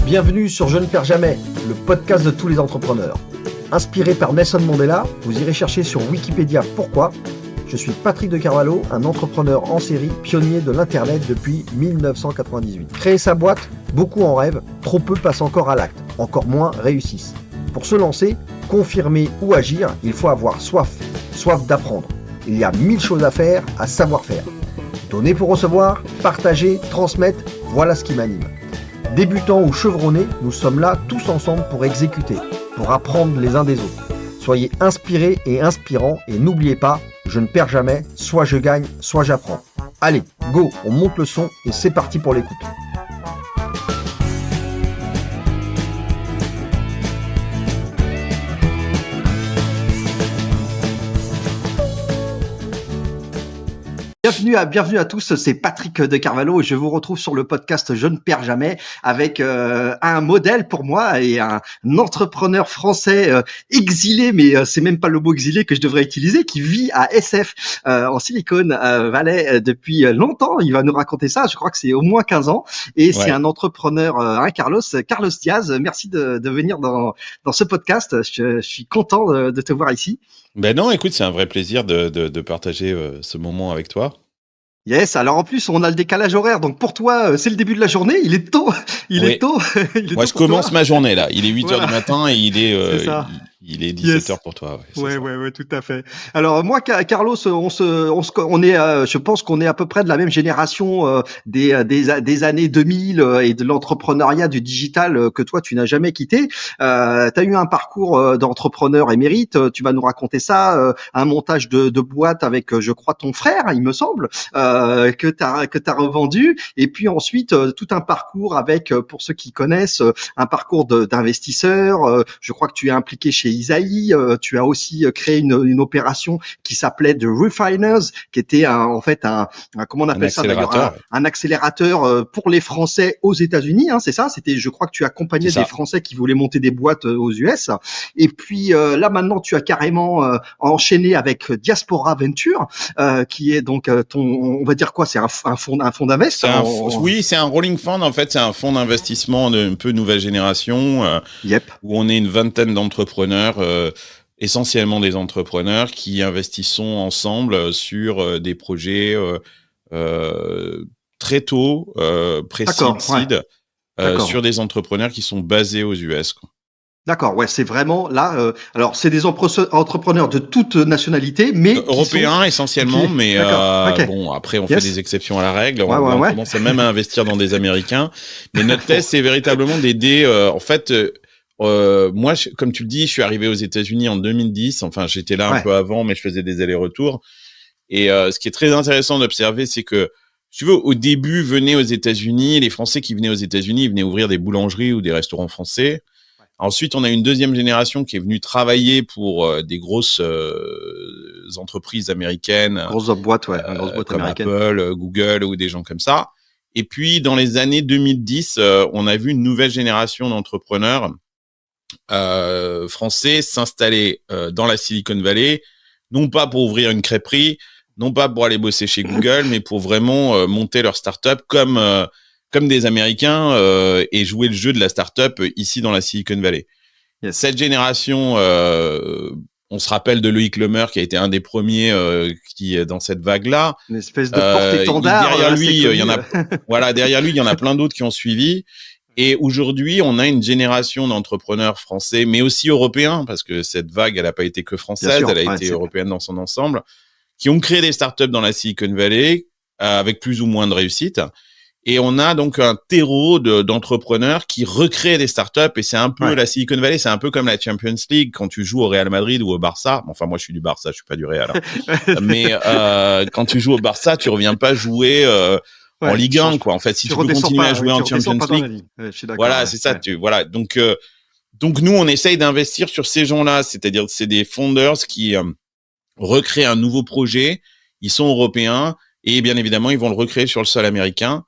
Bienvenue sur Je ne perds jamais, le podcast de tous les entrepreneurs. Inspiré par Nelson Mandela, vous irez chercher sur Wikipédia pourquoi. Je suis Patrick de Carvalho, un entrepreneur en série, pionnier de l'Internet depuis 1998. Créer sa boîte, beaucoup en rêvent, trop peu passent encore à l'acte, encore moins réussissent. Pour se lancer, confirmer ou agir, il faut avoir soif d'apprendre. Il y a 1000 choses à faire, à savoir faire. Donner pour recevoir, partager, transmettre, voilà ce qui m'anime. Débutants ou chevronnés, nous sommes là tous ensemble pour exécuter, pour apprendre les uns des autres. Soyez inspirés et inspirants et n'oubliez pas, je ne perds jamais, soit je gagne, soit j'apprends. Allez, go, on monte le son et c'est parti pour l'écoute. Bienvenue à tous, c'est Patrick de Carvalho et je vous retrouve sur le podcast Je ne perds jamais avec un modèle pour moi et un entrepreneur français exilé, mais c'est même pas le mot exilé que je devrais utiliser, qui vit à SF en Silicon Valley depuis longtemps. Il va nous raconter ça, je crois que c'est au moins 15 ans et c'est un entrepreneur, Carlos Diaz. Merci de venir dans ce podcast, je suis content de te voir ici. Ben non, écoute, c'est un vrai plaisir de partager ce moment avec toi. Yes, alors en plus on a le décalage horaire, donc pour toi c'est le début de la journée, il est tôt. Moi je commence ma journée là, il est 8h du matin et il est 17h pour toi. Ouais, tout à fait. Alors moi, Carlos, on est, je pense qu'on est à peu près de la même génération des années 2000 et de l'entrepreneuriat du digital que toi tu n'as jamais quitté. T'as eu un parcours d'entrepreneur émérite, tu vas nous raconter ça, un montage de boîte avec, je crois, ton frère, il me semble, que t'as revendu, et puis ensuite tout un parcours avec, pour ceux qui connaissent, un parcours d'investisseur. Je crois que tu es impliqué chez Isaïe, tu as aussi créé une opération qui s'appelait The Refiners, qui était un comment on appelle ça d'ailleurs, un accélérateur pour les Français aux États-Unis, hein, c'est ça. C'était, je crois que tu accompagnais des Français qui voulaient monter des boîtes aux US. Et puis là maintenant, tu as carrément enchaîné avec Diaspora Venture, qui est donc on va dire quoi, c'est un fonds d'invest. Oui, c'est un rolling fund en fait, c'est un fonds d'investissement un peu nouvelle génération, où on est une vingtaine d'entrepreneurs. Essentiellement des entrepreneurs qui investissons ensemble sur des projets très tôt, pré-seed, sur des entrepreneurs qui sont basés aux US. Quoi. D'accord, ouais, c'est vraiment là. Alors, c'est des entrepreneurs de toute nationalité, mais européens essentiellement, mais bon, après on fait des exceptions à la règle. On commence même à investir dans des Américains, mais notre thèse c'est véritablement d'aider. Moi, comme tu le dis, je suis arrivé aux États-Unis en 2010. Enfin, j'étais là un peu avant, mais je faisais des allers-retours. Et ce qui est très intéressant d'observer, c'est que, si tu veux, au début, venaient aux États-Unis, les Français qui venaient aux États-Unis, ils venaient ouvrir des boulangeries ou des restaurants français. Ensuite, on a une deuxième génération qui est venue travailler pour des grosses entreprises américaines, grosses boîtes comme américaines. Apple, Google ou des gens comme ça. Et puis, dans les années 2010, on a vu une nouvelle génération d'entrepreneurs français s'installer dans la Silicon Valley, non pas pour ouvrir une crêperie, non pas pour aller bosser chez Google, mais pour vraiment monter leur start-up comme des Américains et jouer le jeu de la start-up ici dans la Silicon Valley. Yes. Cette génération, on se rappelle de Loïc Lemer qui a été un des premiers qui est dans cette vague-là. Une espèce de porte-étendard. Derrière lui, il y en a, derrière lui, il y en a plein d'autres qui ont suivi. Et aujourd'hui, on a une génération d'entrepreneurs français, mais aussi européens, parce que cette vague, elle n'a pas été que française, elle a été européenne dans son ensemble, qui ont créé des startups dans la Silicon Valley, avec plus ou moins de réussite. Et on a donc un terreau d'entrepreneurs qui recréent des startups, et c'est un peu la Silicon Valley, c'est un peu comme la Champions League quand tu joues au Real Madrid ou au Barça. Enfin, moi, je suis du Barça, je suis pas du Real. Mais quand tu joues au Barça, tu reviens pas jouer en Ligue 1, quoi. En fait, si tu veux continuer à jouer en Champions League, voilà, c'est ça. Voilà. Donc nous, on essaye d'investir sur ces gens-là, c'est-à-dire c'est des founders qui recréent un nouveau projet. Ils sont européens et bien évidemment, ils vont le recréer sur le sol américain.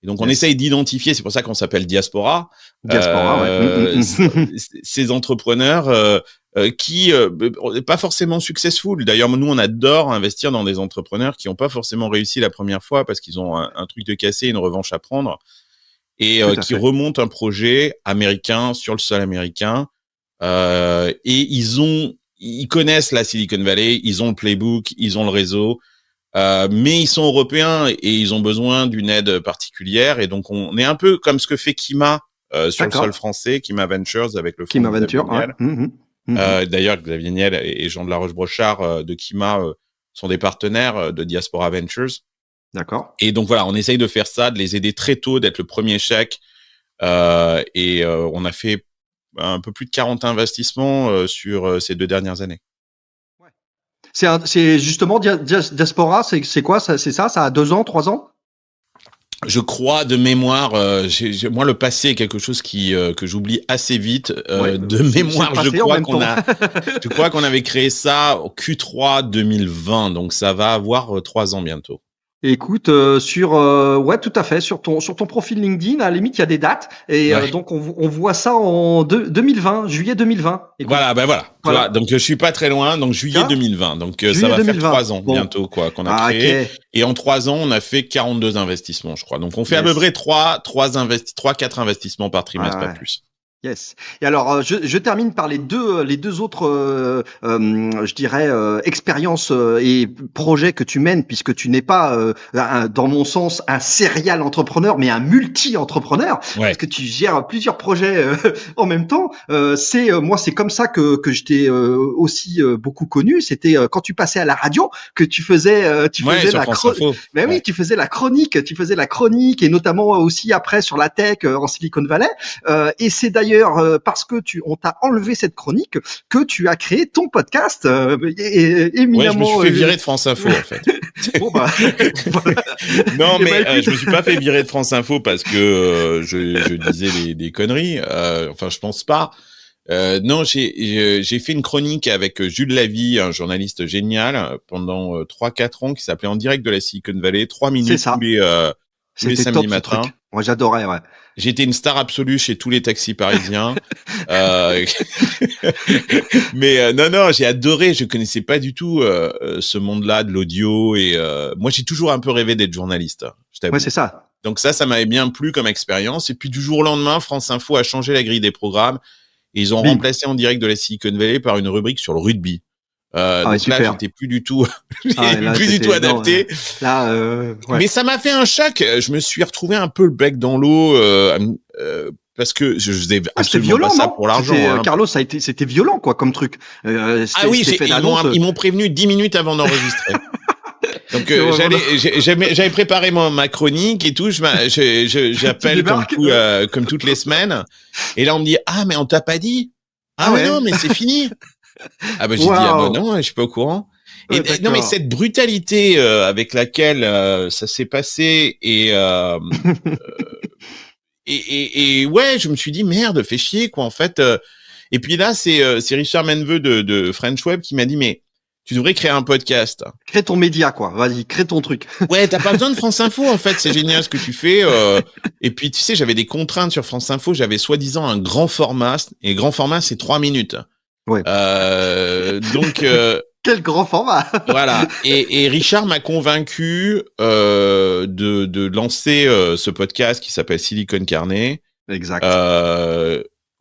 Et donc, on essaye d'identifier, c'est pour ça qu'on s'appelle Diaspora, ouais. Ces entrepreneurs qui pas forcément successful. D'ailleurs, nous, on adore investir dans des entrepreneurs qui n'ont pas forcément réussi la première fois parce qu'ils ont un truc de cassé, une revanche à prendre, et qui remontent un projet américain sur le sol américain. Et ils connaissent la Silicon Valley, ils ont le playbook, ils ont le réseau. Mais ils sont européens et ils ont besoin d'une aide particulière, et donc on est un peu comme ce que fait Kima sur le sol français, Kima Ventures avec le fonds Kima Ventures. Ouais. D'ailleurs, Xavier Niel et Jean de la Roche-Brochard de Kima sont des partenaires de Diaspora Ventures. D'accord. Et donc voilà, on essaye de faire ça, de les aider très tôt, d'être le premier chèque. Et on a fait un peu plus de 40 investissements sur ces 2 dernières années. C'est justement Diaspora, c'est quoi? C'est ça? Ça a 2 ans, 3 ans? Je crois de mémoire, moi le passé est quelque chose que j'oublie assez vite. De mémoire, je crois qu'on avait créé ça au Q3 2020, donc ça va avoir 3 ans bientôt. Écoute, ouais, tout à fait, sur ton profil LinkedIn, à la limite, il y a des dates, et donc on voit ça en 2020, juillet 2020. Écoute. Voilà. Donc je suis pas très loin, donc juillet 2020, donc ça va 2020. Faire 3 ans bientôt qu'on a créé. Okay. Et en 3 ans, on a fait 42 investissements, je crois. Donc on fait à peu près 4 investissements par trimestre, pas plus. Yes. Et alors, je termine par les deux autres, je dirais, expériences et projets que tu mènes, puisque tu n'es pas, dans mon sens, un serial entrepreneur, mais un multi-entrepreneur, parce que tu gères plusieurs projets en même temps. Moi, c'est comme ça que je t'ai aussi beaucoup connu. C'était quand tu passais à la radio que tu faisais la chronique. Mais oui, tu faisais la chronique, et notamment aussi après sur la tech en Silicon Valley. Et c'est d'ailleurs parce que on t'a enlevé cette chronique que tu as créé ton podcast éminemment. Ouais, je me suis fait virer de France Info en fait. Bon, voilà. Non, mais je me suis pas fait virer de France Info parce que je disais des conneries. Enfin, je pense pas. Non, j'ai fait une chronique avec Jules Lavie, un journaliste génial, pendant 3-4 ans, qui s'appelait En direct de la Silicon Valley, 3 minutes tous les samedis matins. Moi, j'adorais, ouais. J'étais une star absolue chez tous les taxis parisiens. Mais non, j'ai adoré. Je connaissais pas du tout ce monde-là de l'audio, et moi, j'ai toujours un peu rêvé d'être journaliste. Ouais, c'est ça. Donc ça m'avait bien plu comme expérience. Et puis du jour au lendemain, France Info a changé la grille des programmes, et ils ont remplacé En direct de la Silicon Valley par une rubrique sur le rugby. Donc super. Là, j'étais plus du tout, adapté. Mais ça m'a fait un choc. Je me suis retrouvé un peu le bec dans l'eau, parce que je faisais absolument violent, pas ça pour l'argent. Carlos, c'était violent, quoi, comme truc. Ils m'ont prévenu 10 minutes avant d'enregistrer. Donc j'avais préparé ma chronique et tout. J'appelle comme toutes les semaines. Et là, on me dit mais on t'a pas dit. Non, mais c'est fini. J'ai dit non, je suis pas au courant. Et non, mais cette brutalité avec laquelle ça s'est passé, et ouais, je me suis dit merde, fais chier quoi en fait. Et puis là, c'est Richard Menveux de French Web qui m'a dit mais tu devrais créer un podcast. Crée ton média, quoi. Vas-y, crée ton truc. Ouais, t'as pas besoin de France Info, en fait. C'est génial ce que tu fais. Et puis, tu sais, j'avais des contraintes sur France Info. J'avais soi-disant un grand format. Et grand format, c'est 3 minutes. Ouais. Donc. Quel grand format. Voilà. Et Richard m'a convaincu de lancer ce podcast qui s'appelle Silicon Carnet. Exact.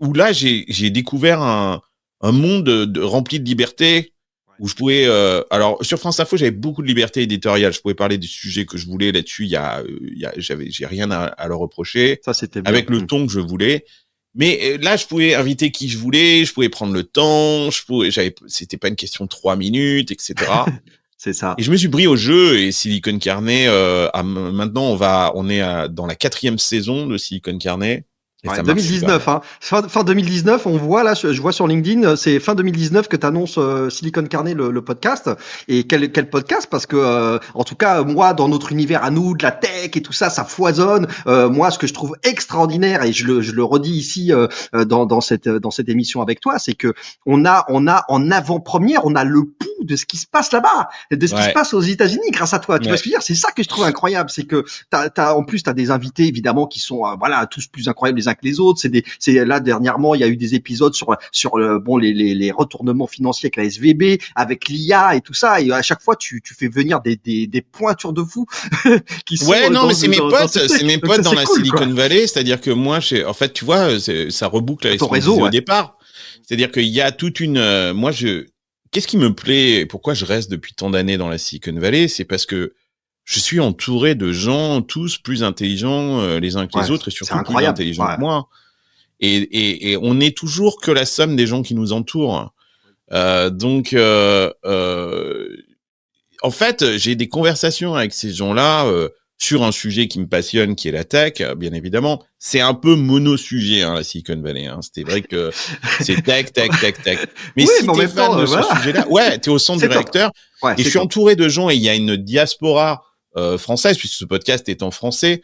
Où là, j'ai découvert un monde rempli de liberté. Où je pouvais, alors sur France Info, j'avais beaucoup de liberté éditoriale. Je pouvais parler des sujets que je voulais là-dessus. J'ai rien à leur reprocher. Ça, c'était bien. Avec le ton que je voulais. Mais là, je pouvais inviter qui je voulais. Je pouvais prendre le temps. C'était pas une question de 3 minutes, etc. C'est ça. Et je me suis pris au jeu, et Silicon Carnet, maintenant, on est dans la 4e saison de Silicon Carnet. Ouais, 2019, hein. Fin 2019, on voit là, je vois sur LinkedIn, c'est fin 2019 que tu annonces Silicon Carnet, le podcast. Et quel podcast, parce que en tout cas, moi, dans notre univers à nous, de la tech et tout ça, ça foisonne. Moi, ce que je trouve extraordinaire, et je le redis ici dans cette émission avec toi, c'est que on a en avant-première, on a le pouls de ce qui se passe là-bas, de ce qui se passe aux États-Unis grâce à toi. Tu vois ce que je veux dire? C'est ça que je trouve incroyable, c'est que en plus t'as des invités évidemment qui sont voilà tous plus incroyables les uns que les autres. C'est là dernièrement il y a eu des épisodes sur bon les retournements financiers avec la SVB, avec l'IA et tout ça. Et à chaque fois tu fais venir des pointures de fous qui sont. Ouais, non, mais c'est mes potes dans la Silicon Valley. C'est-à-dire que moi, en fait, tu vois, ça reboucle avec ce qu'on disait au départ. C'est-à-dire qu'il y a toute une, qu'est-ce qui me plaît, pourquoi je reste depuis tant d'années dans la Silicon Valley, c'est parce que je suis entouré de gens tous plus intelligents les uns que les autres et surtout plus intelligents que moi. Et on est toujours que la somme des gens qui nous entourent. Donc, en fait, j'ai des conversations avec ces gens-là sur un sujet qui me passionne, qui est la tech, bien évidemment. C'est un peu mono-sujet, la Silicon Valley. C'était vrai que c'est tech. Mais oui, si t'es fan de ce sujet-là, t'es au centre du réacteur. Et je suis entouré de gens et il y a une diaspora française, puisque ce podcast est en français.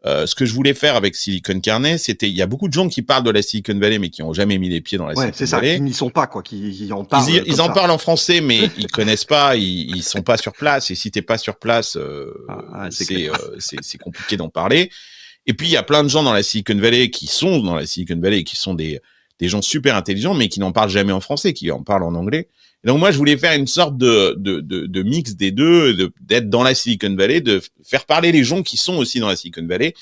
Ce que je voulais faire avec Silicon Carnet, c'était, il y a beaucoup de gens qui parlent de la Silicon Valley, mais qui ont jamais mis les pieds dans la Silicon Valley. C'est ça, qui n'y sont pas, quoi, qui en parlent. Ils en parlent en français, mais ils connaissent pas, ils sont pas sur place, et si t'es pas sur place, c'est compliqué d'en parler. Et puis, il y a plein de gens dans la Silicon Valley qui sont dans la Silicon Valley, qui sont des gens super intelligents, mais qui n'en parlent jamais en français, qui en parlent en anglais. Et donc, moi, je voulais faire une sorte de mix des deux, d'être dans la Silicon Valley, de faire parler les gens qui sont aussi dans la Silicon Valley,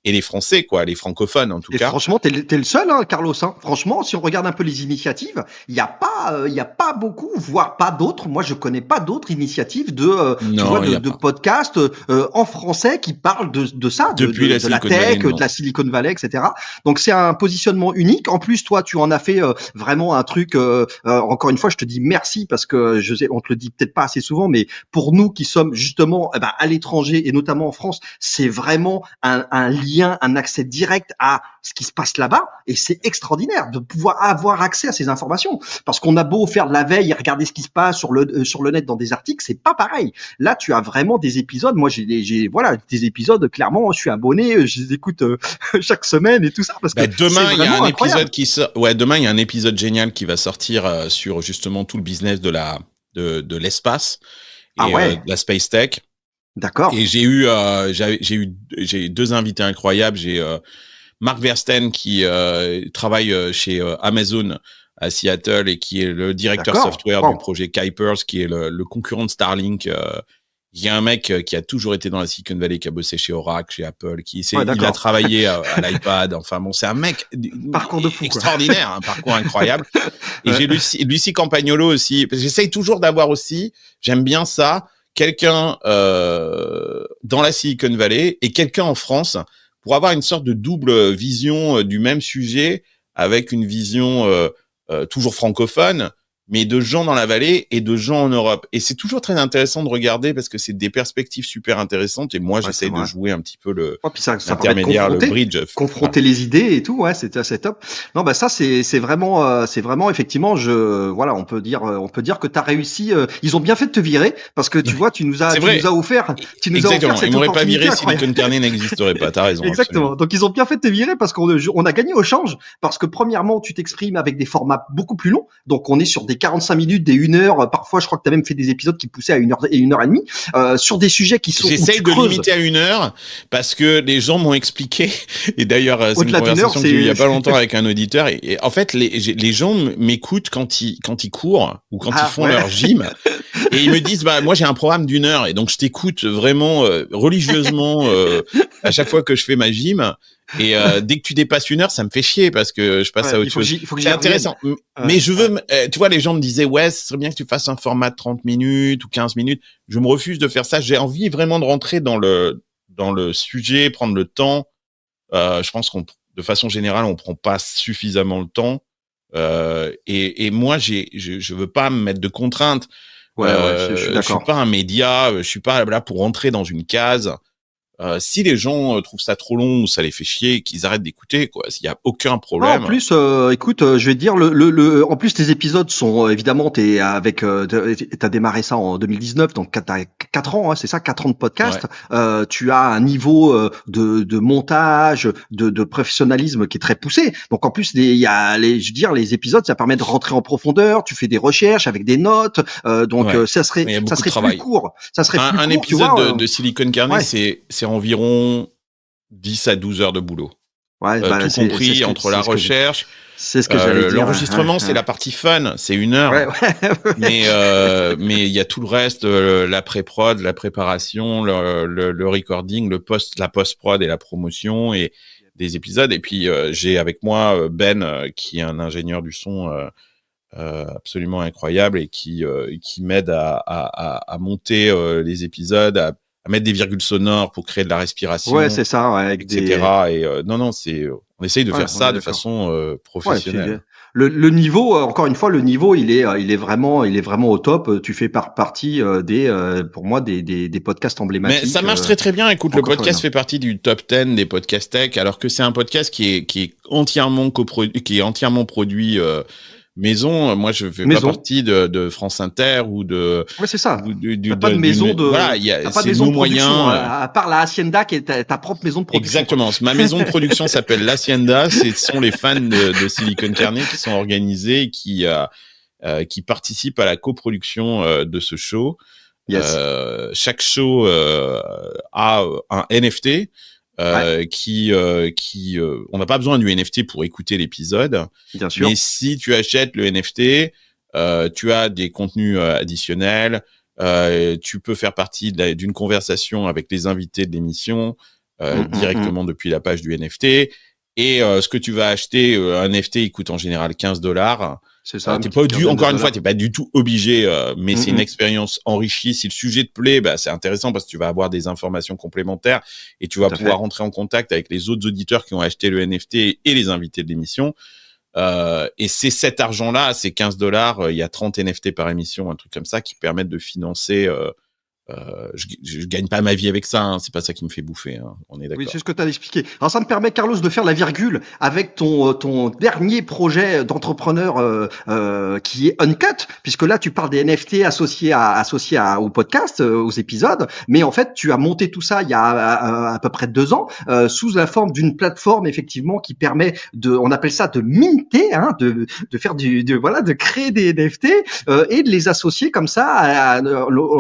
et les Français, quoi, les francophones en tout cas. Franchement, t'es le seul, Carlos. Franchement, si on regarde un peu les initiatives, il y a pas beaucoup, voire pas d'autres. Moi, je connais pas d'autres initiatives de podcasts en français qui parlent de ça, de la tech, de la Silicon Valley, etc. Donc c'est un positionnement unique. En plus, toi, tu en as fait vraiment un truc. Encore une fois, je te dis merci parce que on te le dit peut-être pas assez souvent, mais pour nous qui sommes justement à l'étranger et notamment en France, c'est vraiment un lien, un accès direct à ce qui se passe là-bas, et c'est extraordinaire de pouvoir avoir accès à ces informations, parce qu'on a beau faire de la veille et regarder ce qui se passe sur le net dans des articles, c'est pas pareil. Là, tu as vraiment des épisodes. Moi, j'ai des épisodes, clairement, je suis abonné, je les écoute chaque semaine et tout ça, parce que demain il y a un épisode qui sort. Ouais, demain il y a un épisode génial qui va sortir sur justement tout le business de l'espace et de la space tech. D'accord. Et j'ai eu deux invités incroyables. J'ai Mark Versten qui travaille chez Amazon à Seattle et qui est le directeur software du projet Kuipers, qui est le concurrent de Starlink. Il y a un mec qui a toujours été dans la Silicon Valley, qui a bossé chez Oracle, chez Apple, il a travaillé à l'iPad. Enfin bon, c'est un mec parcours de fou, extraordinaire, un parcours incroyable. Et j'ai Lucie Campagnolo aussi. J'essaye toujours d'avoir aussi, j'aime bien ça, quelqu'un dans la Silicon Valley et quelqu'un en France pour avoir une sorte de double vision du même sujet, avec une vision toujours francophone, mais de gens dans la vallée et de gens en Europe. Et c'est toujours très intéressant de regarder parce que c'est des perspectives super intéressantes. Et moi, j'essaye de jouer un petit peu l'intermédiaire, le bridge. Confronter les idées et tout, c'est assez top. Non, ça, c'est vraiment, effectivement, on peut dire que t'as réussi. Ils ont bien fait de te virer parce que tu vois, tu nous as offert. Exactement. Ils m'auraient pas viré si Silicon Carnet n'existerait pas. T'as raison. Exactement. Absolument. Donc, ils ont bien fait de te virer parce qu'on a gagné au change, parce que premièrement, tu t'exprimes avec des formats beaucoup plus longs. Donc, on est sur des 45 minutes, des 1 heure. Parfois, je crois que tu as même fait des épisodes qui poussaient à 1 heure et 1h30 sur des sujets qui sont. J'essaye de limiter à 1 heure parce que les gens m'ont expliqué. Et d'ailleurs, c'est une conversation que j'ai eue il y a pas longtemps avec un auditeur. Et en fait, les gens m'écoutent quand ils courent ou quand ils font leur gym. Et ils me disent, moi, j'ai un programme d'1 heure. Et donc, je t'écoute vraiment religieusement à chaque fois que je fais ma gym. Et dès que tu dépasses 1 heure, ça me fait chier parce que je passe à autre chose. C'est intéressant. Mais je veux, tu vois, les gens me disaient, ce serait bien que tu fasses un format de 30 minutes ou 15 minutes. Je me refuse de faire ça. J'ai envie vraiment de rentrer dans le sujet, prendre le temps. Je pense de façon générale, on prend pas suffisamment le temps. Et moi, je veux pas me mettre de contraintes. Je suis d'accord. Je suis pas un média. Je suis pas là pour rentrer dans une case. Si les gens trouvent ça trop long ou ça les fait chier, qu'ils arrêtent d'écouter, quoi. S'il y a aucun problème. En plus, écoute, je vais te dire, en plus tes épisodes sont évidemment, t'as démarré ça en 2019, donc t'as 4 ans, hein, c'est ça, 4 ans de podcast. Ouais. Tu as un niveau de montage, de professionnalisme qui est très poussé. Donc en plus, il y a les épisodes, ça permet de rentrer en profondeur. Tu fais des recherches avec des notes, ça serait plus court. Ça serait plus court. Un épisode de Silicon Carnet, c'est environ 10 à 12 heures de boulot. Ouais, tout compris entre la recherche. C'est ce que j'allais dire. L'enregistrement, c'est la partie fun, c'est 1 heure. Ouais. Mais il y a tout le reste, la pré-prod, la préparation, le recording, la post-prod et la promotion et des épisodes. Et puis j'ai avec moi Ben, qui est un ingénieur du son absolument incroyable et qui m'aide à monter les épisodes, à mettre des virgules sonores pour créer de la respiration. Ouais, c'est ça, ouais, etc. Et on essaye de faire ça de façon professionnelle. Ouais, le niveau, encore une fois, le niveau, il est vraiment au top. Tu fais partie pour moi, des podcasts emblématiques. Mais ça marche très très bien. Écoute, le podcast fait partie du top 10 des podcasts tech, alors que c'est un podcast qui est entièrement produit maison. Moi, je fais pas partie de France Inter ou de. Ouais, c'est ça. T'as pas de maison de. Voilà, t'as pas de maison de production, à part la Hacienda qui est ta propre maison de production. Exactement. Ma maison de production s'appelle l'Hacienda. Ce sont les fans de Silicon Carnet qui sont organisés et qui participent à la coproduction de ce show. Yes. Chaque show a un NFT. On n'a pas besoin du NFT pour écouter l'épisode. Bien sûr. Mais si tu achètes le NFT, tu as des contenus additionnels. Tu peux faire partie d'une conversation avec les invités de l'émission directement depuis la page du NFT. Et ce que tu vas acheter, un NFT, il coûte en général $15. C'est ça. Encore une fois, t'es pas du tout obligé, mais c'est une expérience enrichie. Si le sujet te plaît, c'est intéressant parce que tu vas avoir des informations complémentaires et tu vas pouvoir rentrer en contact avec les autres auditeurs qui ont acheté le NFT et les invités de l'émission. Et c'est cet argent-là, c'est $15. Il y a 30 NFT par émission, un truc comme ça, qui permettent de financer. Je gagne pas ma vie avec ça, hein, c'est pas ça qui me fait bouffer, hein, on est d'accord. Oui, c'est ce que tu as expliqué. Alors ça me permet, Carlos, de faire la virgule avec ton dernier projet d'entrepreneur qui est Uncut, puisque là tu parles des NFT associés au podcast, aux épisodes, mais en fait tu as monté tout ça il y a à peu près 2 ans sous la forme d'une plateforme effectivement qui permet on appelle ça de minter, hein, de faire de créer des NFT et de les associer comme ça à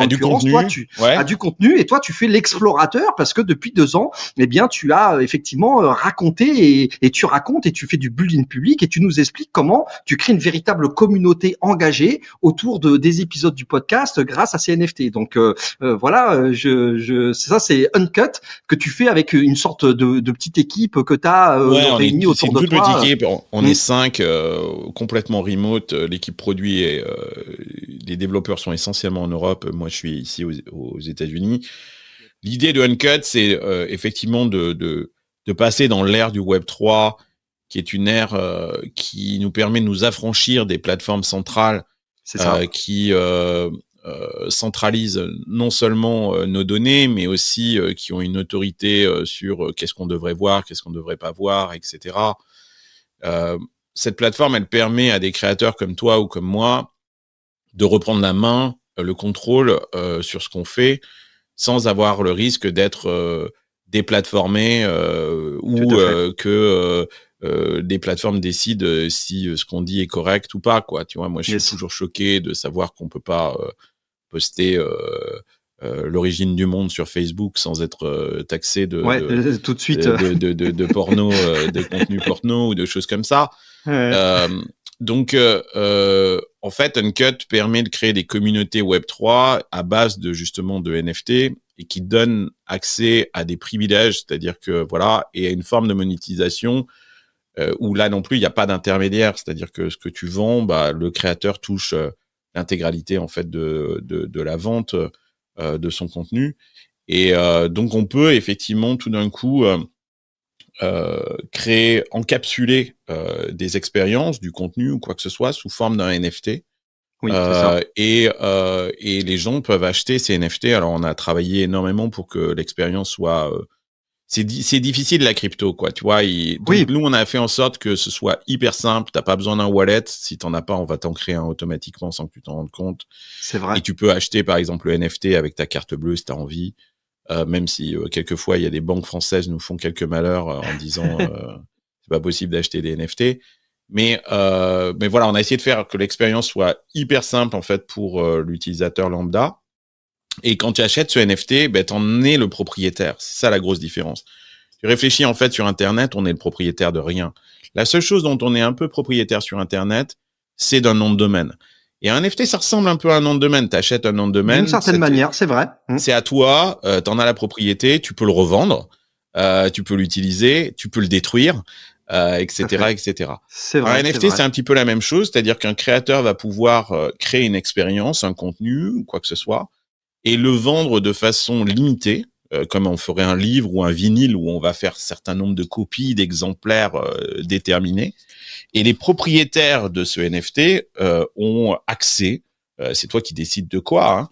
du contenu. À du contenu, et toi tu fais l'explorateur parce que depuis 2 ans, eh bien tu as effectivement raconté et tu racontes et tu fais du building public et tu nous expliques comment tu crées une véritable communauté engagée autour des épisodes du podcast grâce à ces NFT. Donc voilà, ça c'est Uncut que tu fais avec une sorte de petite équipe que tu as réunie autour de toi. C'est une toute petite équipe, on est 5 complètement remote, l'équipe produit et les développeurs sont essentiellement en Europe, moi je suis ici aux États-Unis. L'idée de Uncut, c'est effectivement de passer dans l'ère du Web 3, qui est une ère qui nous permet de nous affranchir des plateformes centrales qui centralisent non seulement nos données, mais aussi qui ont une autorité sur qu'est-ce qu'on devrait voir, qu'est-ce qu'on ne devrait pas voir, etc. Cette plateforme, elle permet à des créateurs comme toi ou comme moi de reprendre la main, le contrôle sur ce qu'on fait, sans avoir le risque d'être déplatformé ou que des plateformes décident si ce qu'on dit est correct ou pas, quoi. Tu vois, moi, je suis toujours choqué de savoir qu'on peut pas poster l'origine du monde sur Facebook sans être taxé tout de suite de porno, de contenu porno ou de choses comme ça. Donc, en fait, Uncut permet de créer des communautés Web3 à base justement de NFT et qui donnent accès à des privilèges, c'est-à-dire que voilà, et à une forme de monétisation où là non plus il n'y a pas d'intermédiaire, c'est-à-dire que ce que tu vends, le créateur touche l'intégralité en fait de la vente de son contenu, et donc on peut effectivement tout d'un coup encapsuler des expériences, du contenu ou quoi que ce soit sous forme d'un NFT. Oui, c'est ça. Et les gens peuvent acheter ces NFT. Alors, on a travaillé énormément pour que l'expérience soit c'est difficile la crypto, quoi. Tu vois, donc nous on a fait en sorte que ce soit hyper simple. T'as pas besoin d'un wallet. Si t'en as pas, on va t'en créer un automatiquement sans que tu t'en rendes compte. C'est vrai. Et tu peux acheter par exemple le NFT avec ta carte bleue si t'as envie. Même si quelquefois il y a des banques françaises nous font quelques malheurs en disant c'est pas possible d'acheter des NFT. Mais voilà, on a essayé de faire que l'expérience soit hyper simple en fait pour l'utilisateur lambda. Et quand tu achètes ce NFT, ben, t'en es le propriétaire. C'est ça la grosse différence. Tu réfléchis en fait sur Internet, on est le propriétaire de rien. La seule chose dont on est un peu propriétaire sur Internet, c'est d'un nom de domaine. Et un NFT, ça ressemble un peu à un nom de domaine. T'achètes un nom de domaine. D'une certaine manière, c'est vrai. C'est à toi, t'en as la propriété, tu peux le revendre, tu peux l'utiliser, tu peux le détruire, etc., etc. C'est vrai. Un NFT, c'est un petit peu la même chose, c'est-à-dire qu'un créateur va pouvoir créer une expérience, un contenu, ou quoi que ce soit, et le vendre de façon limitée, comme on ferait un livre ou un vinyle où on va faire un certain nombre de copies, d'exemplaires déterminés. Et les propriétaires de ce NFT ont accès, c'est toi qui décides de quoi,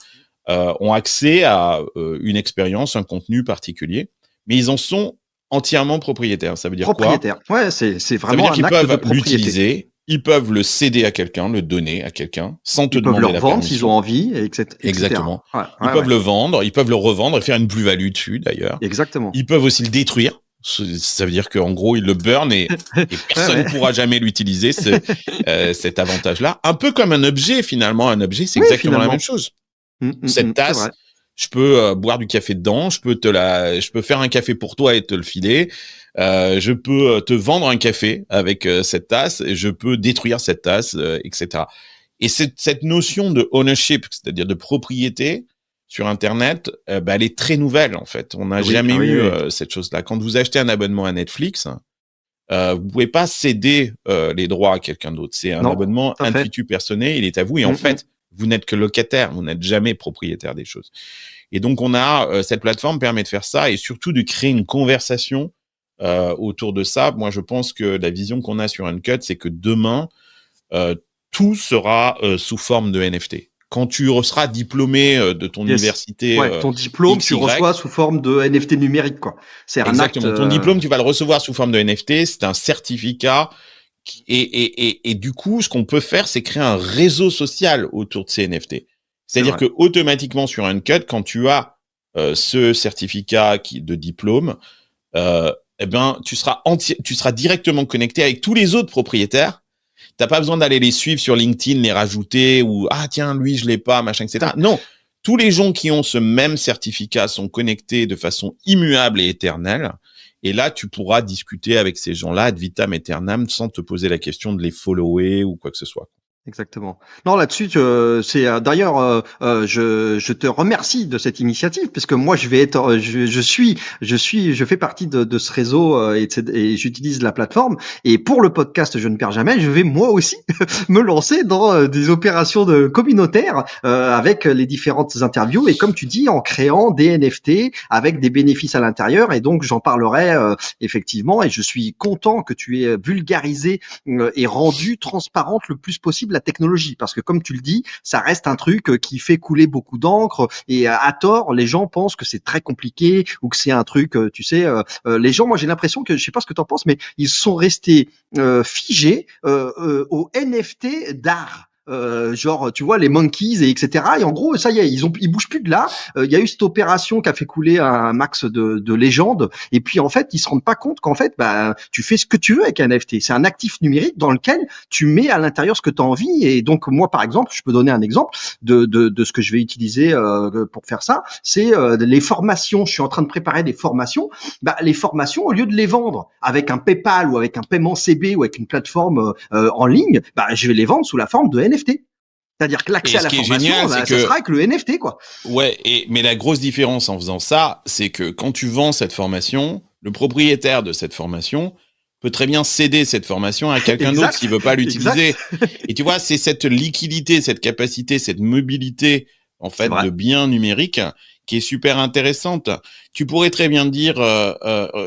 ont accès à une expérience, un contenu particulier, mais ils en sont entièrement propriétaires. Ça veut dire quoi ? Ouais, c'est vraiment un acte de propriété. Ça veut dire qu'ils peuvent l'utiliser. Ils peuvent le céder à quelqu'un, le donner à quelqu'un, sans te demander la permission. Ils peuvent le revendre s'ils ont envie, etc. Exactement. Ils peuvent le vendre, ils peuvent le revendre et faire une plus-value dessus, d'ailleurs. Exactement. Ils peuvent aussi le détruire. Ça veut dire qu'en gros, ils le burnent et personne ne pourra jamais l'utiliser, cet avantage-là. Un peu comme un objet, finalement. Un objet, c'est exactement la même chose. Cette tasse, je peux boire du café dedans, je peux faire un café pour toi et te le filer. Je peux te vendre un café avec cette tasse et je peux détruire cette tasse, etc. Et cette notion de ownership, c'est-à-dire de propriété sur Internet, elle est très nouvelle en fait. On n'a jamais eu cette chose-là. Quand vous achetez un abonnement à Netflix, vous pouvez pas céder les droits à quelqu'un d'autre. C'est un abonnement intuitu personné, il est à vous. Et en fait, vous n'êtes que locataire, vous n'êtes jamais propriétaire des choses. Et donc, cette plateforme permet de faire ça et surtout de créer une conversation autour de ça. Moi, je pense que la vision qu'on a sur Uncut, c'est que demain, tout sera sous forme de NFT. Quand tu seras diplômé de ton université, ton diplôme, tu reçois sous forme de NFT numérique, quoi. C'est exactement. Un acte, ton diplôme, tu vas le recevoir sous forme de NFT. C'est un certificat. Et du coup, ce qu'on peut faire, c'est créer un réseau social autour de ces NFT. C'est-à-dire que automatiquement sur Uncut, quand tu as ce certificat de diplôme, tu seras directement connecté avec tous les autres propriétaires. T'as pas besoin d'aller les suivre sur LinkedIn, les rajouter ou tiens, lui je l'ai pas, machin, etc. Non, tous les gens qui ont ce même certificat sont connectés de façon immuable et éternelle. Et là, tu pourras discuter avec ces gens-là ad vitam aeternam sans te poser la question de les follower ou quoi que ce soit. Exactement. Non, là-dessus, c'est d'ailleurs, je te remercie de cette initiative parce que moi, je fais partie de ce réseau et j'utilise la plateforme. Et pour le podcast, je ne perds jamais. Je vais moi aussi me lancer dans des opérations de communautaires avec les différentes interviews et comme tu dis, en créant des NFT avec des bénéfices à l'intérieur. Et donc, j'en parlerai effectivement. Et je suis content que tu aies vulgarisé et rendu transparente le plus possible la technologie, parce que comme tu le dis, ça reste un truc qui fait couler beaucoup d'encre et à tort, les gens pensent que c'est très compliqué ou que c'est un truc, tu sais, les gens, moi j'ai l'impression que, je sais pas ce que t'en penses, mais ils sont restés figés au NFT d'art. Genre tu vois les monkeys et etc. Et en gros ça y est, ils bougent plus de là. Il y a eu cette opération qui a fait couler un max de légendes et puis en fait ils se rendent pas compte qu'en fait tu fais ce que tu veux avec un NFT. C'est un actif numérique dans lequel tu mets à l'intérieur ce que tu as envie. Et donc moi par exemple, je peux donner un exemple de ce que je vais utiliser pour faire ça. C'est les formations. Je suis en train de préparer des formations. Les formations, au lieu de les vendre avec un PayPal ou avec un paiement CB ou avec une plateforme en ligne, je vais les vendre sous la forme de NFT. C'est-à-dire que l'accès à la formation, ça sera avec le NFT, quoi. Ouais, mais la grosse différence en faisant ça, c'est que quand tu vends cette formation, le propriétaire de cette formation peut très bien céder cette formation à quelqu'un d'autre s'il veut pas l'utiliser. Et tu vois, c'est cette liquidité, cette capacité, cette mobilité, en fait, de biens numériques qui est super intéressante. Tu pourrais très bien dire,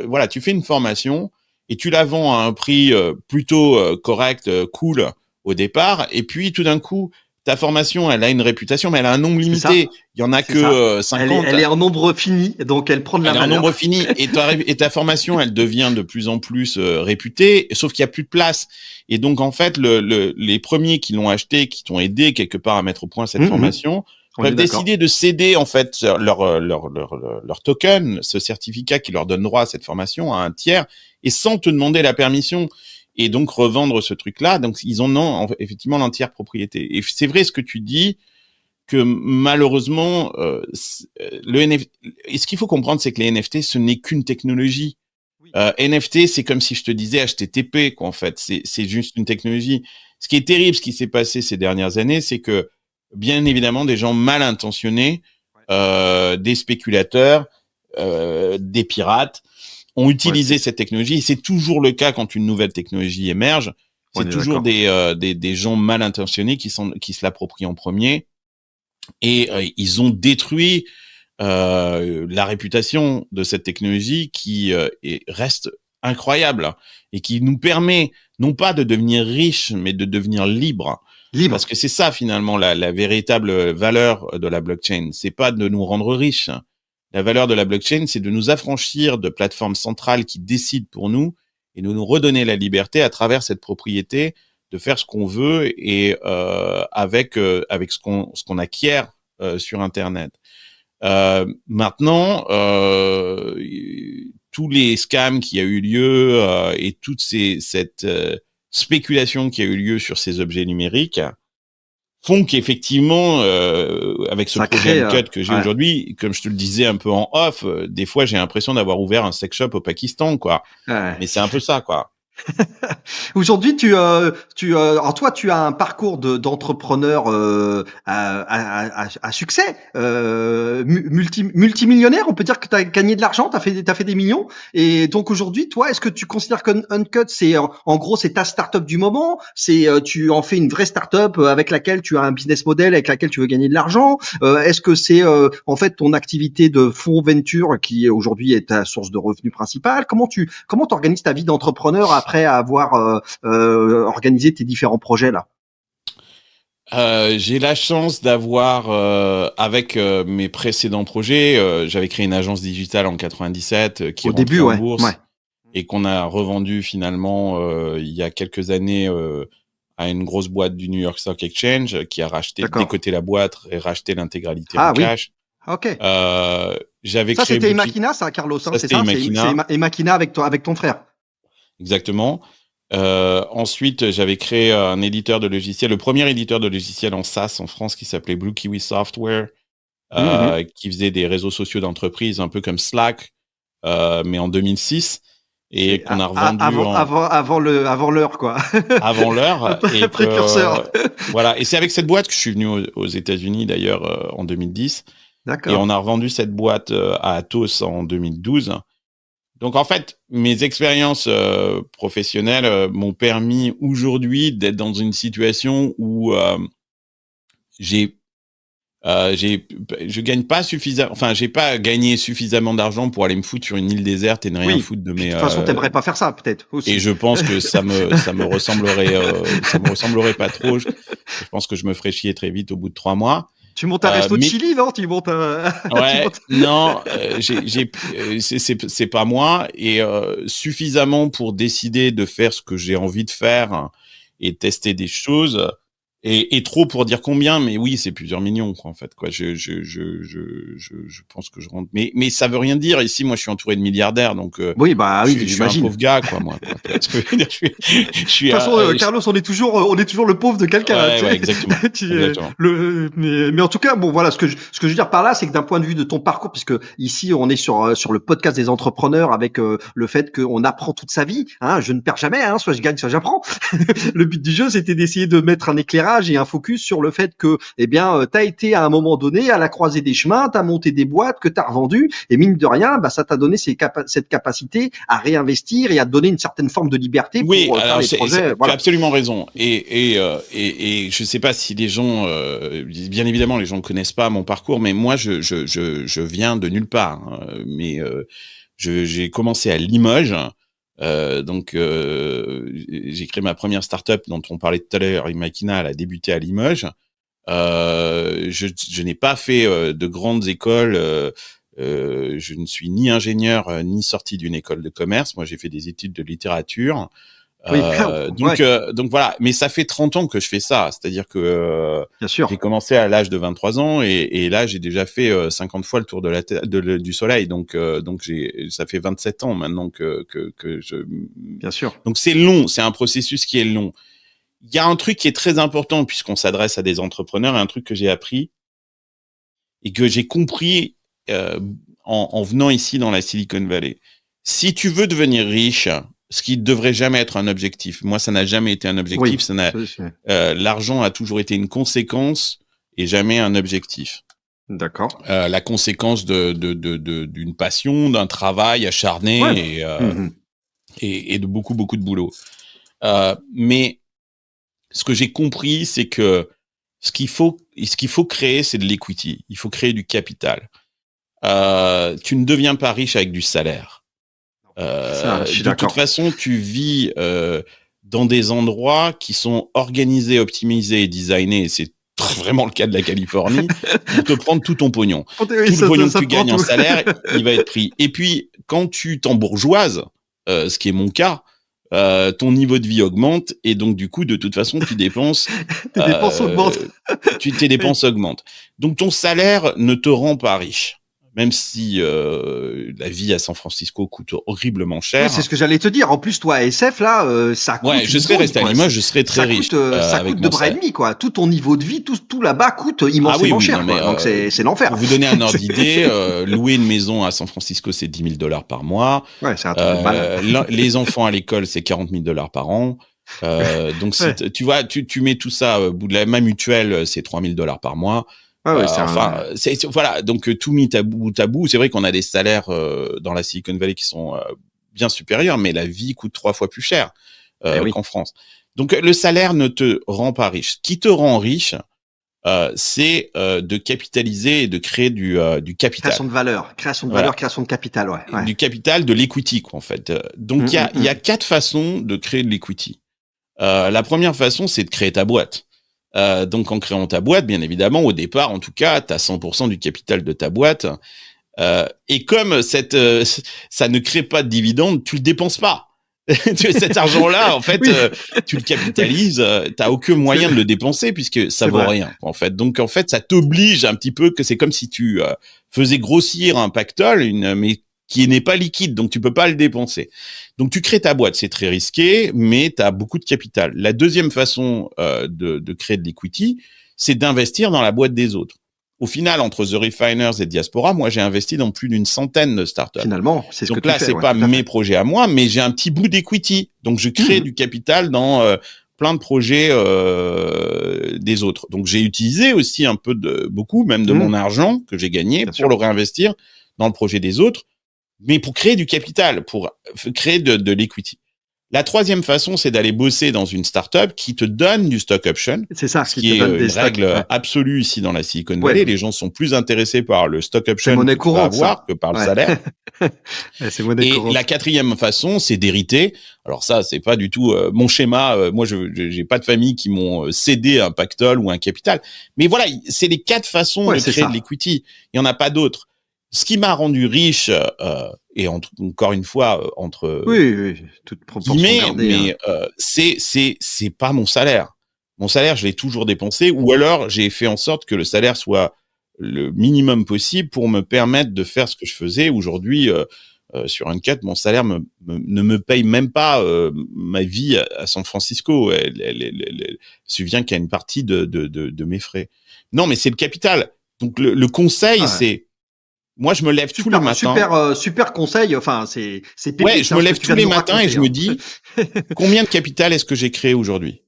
voilà, tu fais une formation et tu la vends à un prix plutôt correct, cool, au départ, et puis tout d'un coup, ta formation, elle a une réputation, mais elle a un nombre limité. Il y en a que 50. Elle est en nombre fini, donc elle prend de la valeur. Elle est en nombre fini, et ta formation, elle devient de plus en plus réputée, sauf qu'il y a plus de place. Et donc, en fait, les premiers qui l'ont acheté, qui t'ont aidé quelque part à mettre au point cette formation, peuvent décider de céder, en fait, leur token, ce certificat qui leur donne droit à cette formation, à un tiers, et sans te demander la permission. Et donc revendre ce truc-là. Donc ils en ont effectivement l'entière propriété. Et c'est vrai ce que tu dis, que malheureusement le NFT. Et ce qu'il faut comprendre, c'est que les NFT, ce n'est qu'une technologie. NFT, c'est comme si je te disais HTTP, quoi. En fait, c'est juste une technologie. Ce qui est terrible, ce qui s'est passé ces dernières années, c'est que bien évidemment des gens mal intentionnés, des spéculateurs, des pirates, ont utilisé cette technologie, et c'est toujours le cas quand une nouvelle technologie émerge. C'est toujours des gens mal intentionnés qui se l'approprient en premier, et ils ont détruit la réputation de cette technologie qui reste incroyable et qui nous permet non pas de devenir riche, mais de devenir libre. Parce que c'est ça finalement la véritable valeur de la blockchain. C'est pas de nous rendre riches. La valeur de la blockchain, c'est de nous affranchir de plateformes centrales qui décident pour nous et de nous redonner la liberté à travers cette propriété de faire ce qu'on veut, et avec ce qu'on acquiert sur Internet. Maintenant, tous les scams qui a eu lieu et toute cette spéculation qui a eu lieu sur ces objets numériques font qu'effectivement, avec ce projet Uncut que j'ai aujourd'hui, comme je te le disais un peu en off, des fois j'ai l'impression d'avoir ouvert un sex shop au Pakistan, quoi. Mais c'est un peu ça, quoi. Aujourd'hui, alors toi, tu as un parcours d'entrepreneur à succès, multimillionnaire. On peut dire que tu as gagné de l'argent, t'as fait des millions. Et donc aujourd'hui, toi, est-ce que tu considères qu'Uncut, c'est en gros, c'est ta startup du moment, tu en fais une vraie startup avec laquelle tu as un business model avec laquelle tu veux gagner de l'argent? Est-ce que c'est en fait ton activité de fonds venture qui aujourd'hui est ta source de revenus principale? Comment t'organises ta vie d'entrepreneur après avoir organisé tes différents projets là? J'ai la chance d'avoir, avec mes précédents projets, j'avais créé une agence digitale en 97 qui est rentrée en bourse et qu'on a revendu finalement il y a quelques années à une grosse boîte du New York Stock Exchange qui a décoté la boîte et racheté l'intégralité en cash. Ok. J'avais créé c'était Emakina, ça, Carlos, hein, c'est ça? C'est Emakina avec ton frère. Exactement. Ensuite, j'avais créé un éditeur de logiciels, le premier éditeur de logiciels en SaaS en France, qui s'appelait Blue Kiwi Software, qui faisait des réseaux sociaux d'entreprise un peu comme Slack, mais en 2006, et qu'on a revendu avant l'heure, quoi. Avant l'heure. Et précurseur. Voilà. Et c'est avec cette boîte que je suis venu aux États-Unis d'ailleurs en 2010. D'accord. Et on a revendu cette boîte à Atos en 2012. Donc en fait, mes expériences professionnelles m'ont permis aujourd'hui d'être dans une situation où je gagne pas suffisamment, enfin j'ai pas gagné suffisamment d'argent pour aller me foutre sur une île déserte et ne rien foutre de mes. De toute façon, t'aimerais pas faire ça, peut-être aussi. Et je pense que ça me ressemblerait pas trop. Je pense que je me ferais chier très vite au bout de 3 mois. Tu montes un resto de Chili, non? Tu montes un... Ouais, non, c'est pas moi, et suffisamment pour décider de faire ce que j'ai envie de faire et tester des choses, et trop pour dire combien, mais oui, c'est plusieurs millions, quoi, en fait, quoi. Je pense que je rentre, mais ça veut rien dire. Ici, moi, je suis entouré de milliardaires, donc je suis un pauvre gars, quoi, moi. De toute façon, Carlos, on est toujours le pauvre de quelqu'un. Ouais, exactement. Mais en tout cas, bon, voilà, ce que je veux dire par là, c'est que d'un point de vue de ton parcours, puisque ici, on est sur le podcast des entrepreneurs, avec le fait qu'on apprend toute sa vie, hein, je ne perds jamais, hein, soit je gagne, soit j'apprends. Le but du jeu, c'était d'essayer de mettre un éclairage et un focus sur le fait que, t'as été à un moment donné à la croisée des chemins, t'as monté des boîtes que t'as revendues, et mine de rien, ça t'a donné cette capacité à réinvestir et à te donner une certaine forme de liberté pour faire les projets. Tu as absolument raison. Et je sais pas si les gens, bien évidemment, les gens ne connaissent pas mon parcours, mais moi, je viens de nulle part. Mais j'ai commencé à Limoges. Donc j'ai créé ma première startup dont on parlait tout à l'heure, Emakina. Elle a débuté à Limoges. Je n'ai pas fait de grandes écoles. Je ne suis ni ingénieur ni sorti d'une école de commerce. Moi, j'ai fait des études de littérature. Oui, Donc voilà. Mais ça fait 30 ans que je fais ça. C'est-à-dire que bien sûr. J'ai commencé à l'âge de 23 ans et là, j'ai déjà fait 50 fois le tour de du soleil. Donc ça fait 27 ans maintenant que je. Bien sûr. Donc c'est long. C'est un processus qui est long. Il y a un truc qui est très important puisqu'on s'adresse à des entrepreneurs et un truc que j'ai appris et que j'ai compris en venant ici dans la Silicon Valley. Si tu veux devenir riche, ce qui devrait jamais être un objectif. Moi, ça n'a jamais été un objectif. Oui, l'argent a toujours été une conséquence et jamais un objectif. D'accord. La conséquence d'une passion, d'un travail acharné et de beaucoup de boulot. Mais ce que j'ai compris, c'est que ce qu'il faut créer, c'est de l'equity. Il faut créer du capital. Tu ne deviens pas riche avec du salaire. De toute façon, tu vis dans des endroits qui sont organisés, optimisés et designés. Et c'est vraiment le cas de la Californie pour te prendre tout ton pognon. Tout le pognon que tu gagnes en salaire, il va être pris. Et puis, quand tu t'embourgeoises, ce qui est mon cas, ton niveau de vie augmente et donc du coup de toute façon tu dépenses tes dépenses augmentent. Tes dépenses augmentent. Donc ton salaire ne te rend pas riche. Même si la vie à San Francisco coûte horriblement cher. Oui, c'est ce que j'allais te dire. En plus, toi, à SF, là, ça coûte. Ouais, je serais resté à Limoges, je serais très riche. Ça coûte 2 bras et demi, quoi. Tout ton niveau de vie, tout là-bas coûte immensément cher. Non, mais, donc c'est l'enfer. Pour vous donner un ordre d'idée, louer une maison à San Francisco, c'est $10,000 par mois. Ouais, c'est un truc de malade. Les enfants à l'école, c'est $40,000 par an. Donc, tu vois, tu mets tout ça au bout de la main mutuelle, c'est $3,000 par mois. Voilà, donc tout mis à bout, c'est vrai qu'on a des salaires dans la Silicon Valley qui sont bien supérieurs, mais la vie coûte 3 fois plus cher qu'en France. Donc le salaire ne te rend pas riche. Ce qui te rend riche, c'est de capitaliser et de créer du capital. Création de valeur, création de capital, ouais. Du capital, de l'equity, quoi, en fait. Donc il y a 4 façons de créer de l'equity. La première façon, c'est de créer ta boîte. Donc, en créant ta boîte, bien évidemment, au départ, en tout cas, tu as 100% du capital de ta boîte. Et comme ça ne crée pas de dividendes, tu le dépenses pas. Cet argent-là, en fait, tu le capitalises. T'as aucun moyen de le dépenser puisque ça vaut rien, en fait. Donc, en fait, ça t'oblige un petit peu que c'est comme si tu faisais grossir un pactole, mais qui n'est pas liquide, donc tu peux pas le dépenser. Donc tu crées ta boîte, c'est très risqué, mais tu as beaucoup de capital. La deuxième façon de créer de l'equity, c'est d'investir dans la boîte des autres. Au final, entre The Refiners et Diaspora, moi j'ai investi dans plus d'une centaine de startups. Finalement, c'est ce donc que là, tu fais. Donc là, c'est pas mes projets à moi, mais j'ai un petit bout d'equity. Donc je crée du capital dans plein de projets des autres. Donc j'ai utilisé aussi beaucoup, même de mon argent que j'ai gagné pour le réinvestir dans le projet des autres. Mais pour créer du capital, pour créer de l'equity. La troisième façon, c'est d'aller bosser dans une startup qui te donne du stock option. C'est ça, ce qui est une règle absolue ici dans la Silicon Valley. Ouais. Les gens sont plus intéressés par le stock option que tu peux avoir que par le salaire. C'est monnaie courante. La quatrième façon, c'est d'hériter. Alors ça, c'est pas du tout mon schéma. Moi, j'ai pas de famille qui m'ont cédé un pactole ou un capital. Mais voilà, c'est les 4 façons de créer de l'equity. Il y en a pas d'autres. Ce qui m'a rendu riche, et encore une fois, entre toute proportion gardée, c'est pas mon salaire. Mon salaire, je l'ai toujours dépensé, ou alors j'ai fait en sorte que le salaire soit le minimum possible pour me permettre de faire ce que je faisais. Aujourd'hui, sur Uncut, mon salaire ne me paye même pas ma vie à San Francisco. Elle subvient qu'à une partie de mes frais. Non, mais c'est le capital. Donc le conseil, c'est moi, je me lève tous les matins. Super conseil. Enfin, c'est pépé. Ouais, je me lève tous les matins et je me dis combien de capital est-ce que j'ai créé aujourd'hui?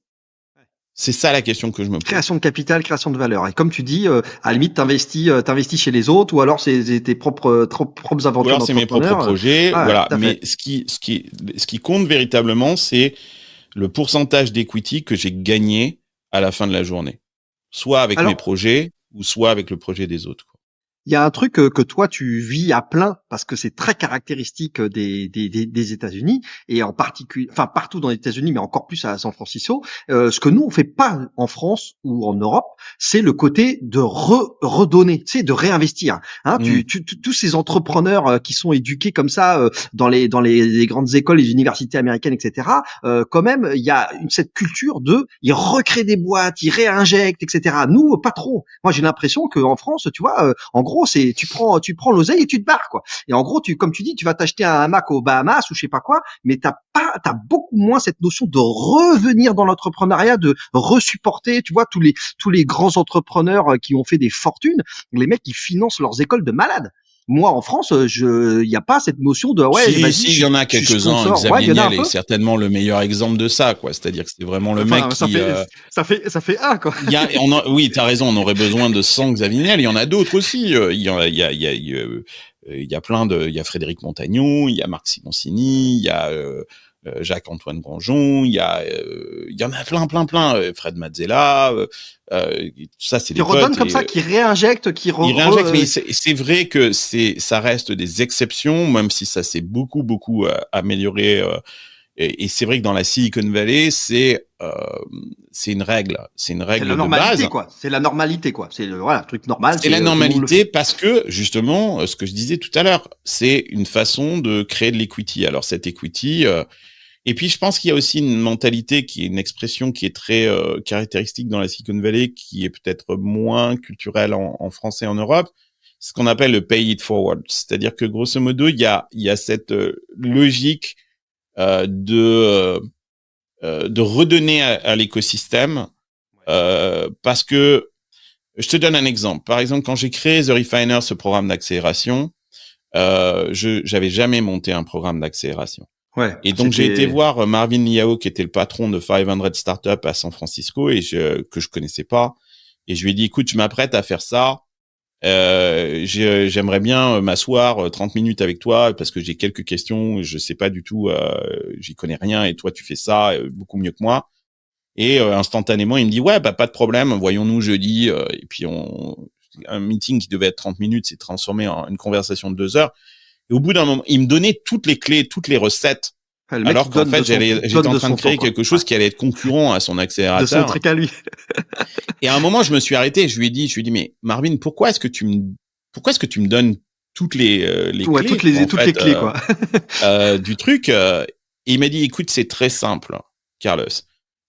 C'est ça la question que je me pose. Création de capital, création de valeur. Et comme tu dis, à la limite, t'investis chez les autres, ou alors c'est tes propres aventures. Ou alors c'est mes propres projets. Voilà. Mais ce qui compte véritablement, c'est le pourcentage d'equity que j'ai gagné à la fin de la journée, soit avec mes projets ou soit avec le projet des autres. Il y a un truc que toi tu vis à plein parce que c'est très caractéristique des États-Unis et en particulier, enfin partout dans les États-Unis, mais encore plus à San Francisco. Ce que nous on fait pas en France ou en Europe, c'est le côté de redonner, tu sais, de réinvestir. Hein, tous ces entrepreneurs qui sont éduqués comme ça dans les grandes écoles, les universités américaines, etc. Quand même, il y a cette culture de ils recréent des boîtes, ils réinjectent, etc. Nous, pas trop. Moi, j'ai l'impression qu'en France, tu vois, en gros, c'est tu prends l'oseille et tu te barres, quoi. Et en gros, comme tu dis, tu vas t'acheter un hamac aux Bahamas ou je sais pas quoi, mais t'as beaucoup moins cette notion de revenir dans l'entrepreneuriat, de resupporter, tu vois, tous les grands entrepreneurs qui ont fait des fortunes, les mecs qui financent leurs écoles de malades. Moi, en France, il y a pas cette notion de Si, il y en a quelques-uns. Xavier Niel est certainement le meilleur exemple de ça, quoi. C'est-à-dire que c'est vraiment le mec qui. Ça fait un, quoi. Oui, t'as raison. On aurait besoin de 100 Xavier Niel. Il y en a d'autres aussi. Il y a plein de. Il y a Frédéric Montagnon, il y a Marc Simoncini, il y a Jacques-Antoine Granjon, il y en a plein. Fred Mazzella. Ça, c'est des potes. Qui redonnent comme ça, qui réinjectent, ils réinjectent, mais c'est vrai que ça reste des exceptions, même si ça s'est beaucoup amélioré. Et c'est vrai que dans la Silicon Valley, c'est une règle de base. Quoi. C'est la normalité, quoi. C'est le truc normal. C'est la normalité parce que justement, ce que je disais tout à l'heure, c'est une façon de créer de l'equity. Alors cette equity. Et puis, je pense qu'il y a aussi une mentalité qui est une expression qui est très caractéristique dans la Silicon Valley, qui est peut-être moins culturelle en France et en Europe. C'est ce qu'on appelle le pay it forward. C'est-à-dire que, grosso modo, il y a cette logique de redonner à l'écosystème parce que, je te donne un exemple. Par exemple, quand j'ai créé The Refiner, ce programme d'accélération, j'avais jamais monté un programme d'accélération. Ouais, et donc j'ai été voir Marvin Liao, qui était le patron de 500 Startups à San Francisco et que je connaissais pas. Et je lui ai dit, écoute, je m'apprête à faire ça. J'aimerais bien m'asseoir 30 minutes avec toi parce que j'ai quelques questions. Je sais pas du tout, j'y connais rien et toi tu fais ça beaucoup mieux que moi. Et instantanément il me dit ouais bah pas de problème, voyons-nous jeudi. Et puis un meeting qui devait être 30 minutes s'est transformé en une conversation de 2 heures. Et au bout d'un moment, il me donnait toutes les clés, toutes les recettes. Alors qu'en fait, j'étais en train de créer quelque chose qui allait être concurrent à son accélérateur. De son truc à lui. Et à un moment, je me suis arrêté. Je lui ai dit, mais Marvin, pourquoi est-ce que tu me donnes toutes les clés, toutes les clés, quoi. du truc. Et il m'a dit, écoute, c'est très simple, Carlos.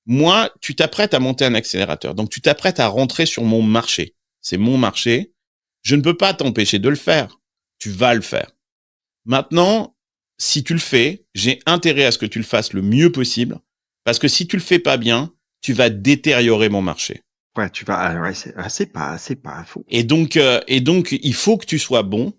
Moi, tu t'apprêtes à monter un accélérateur. Donc, tu t'apprêtes à rentrer sur mon marché. C'est mon marché. Je ne peux pas t'empêcher de le faire. Tu vas le faire. Maintenant, si tu le fais, j'ai intérêt à ce que tu le fasses le mieux possible, parce que si tu le fais pas bien, tu vas détériorer mon marché. Ouais, c'est pas faux. Et donc, il faut que tu sois bon,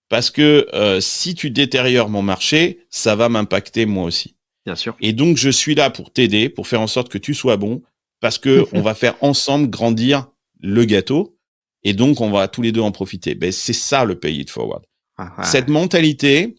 parce que si tu détériores mon marché, ça va m'impacter moi aussi. Bien sûr. Et donc, je suis là pour t'aider, pour faire en sorte que tu sois bon, parce que on va faire ensemble grandir le gâteau, et donc on va tous les deux en profiter. Ben, c'est ça le pay it forward. Ouais. Cette mentalité,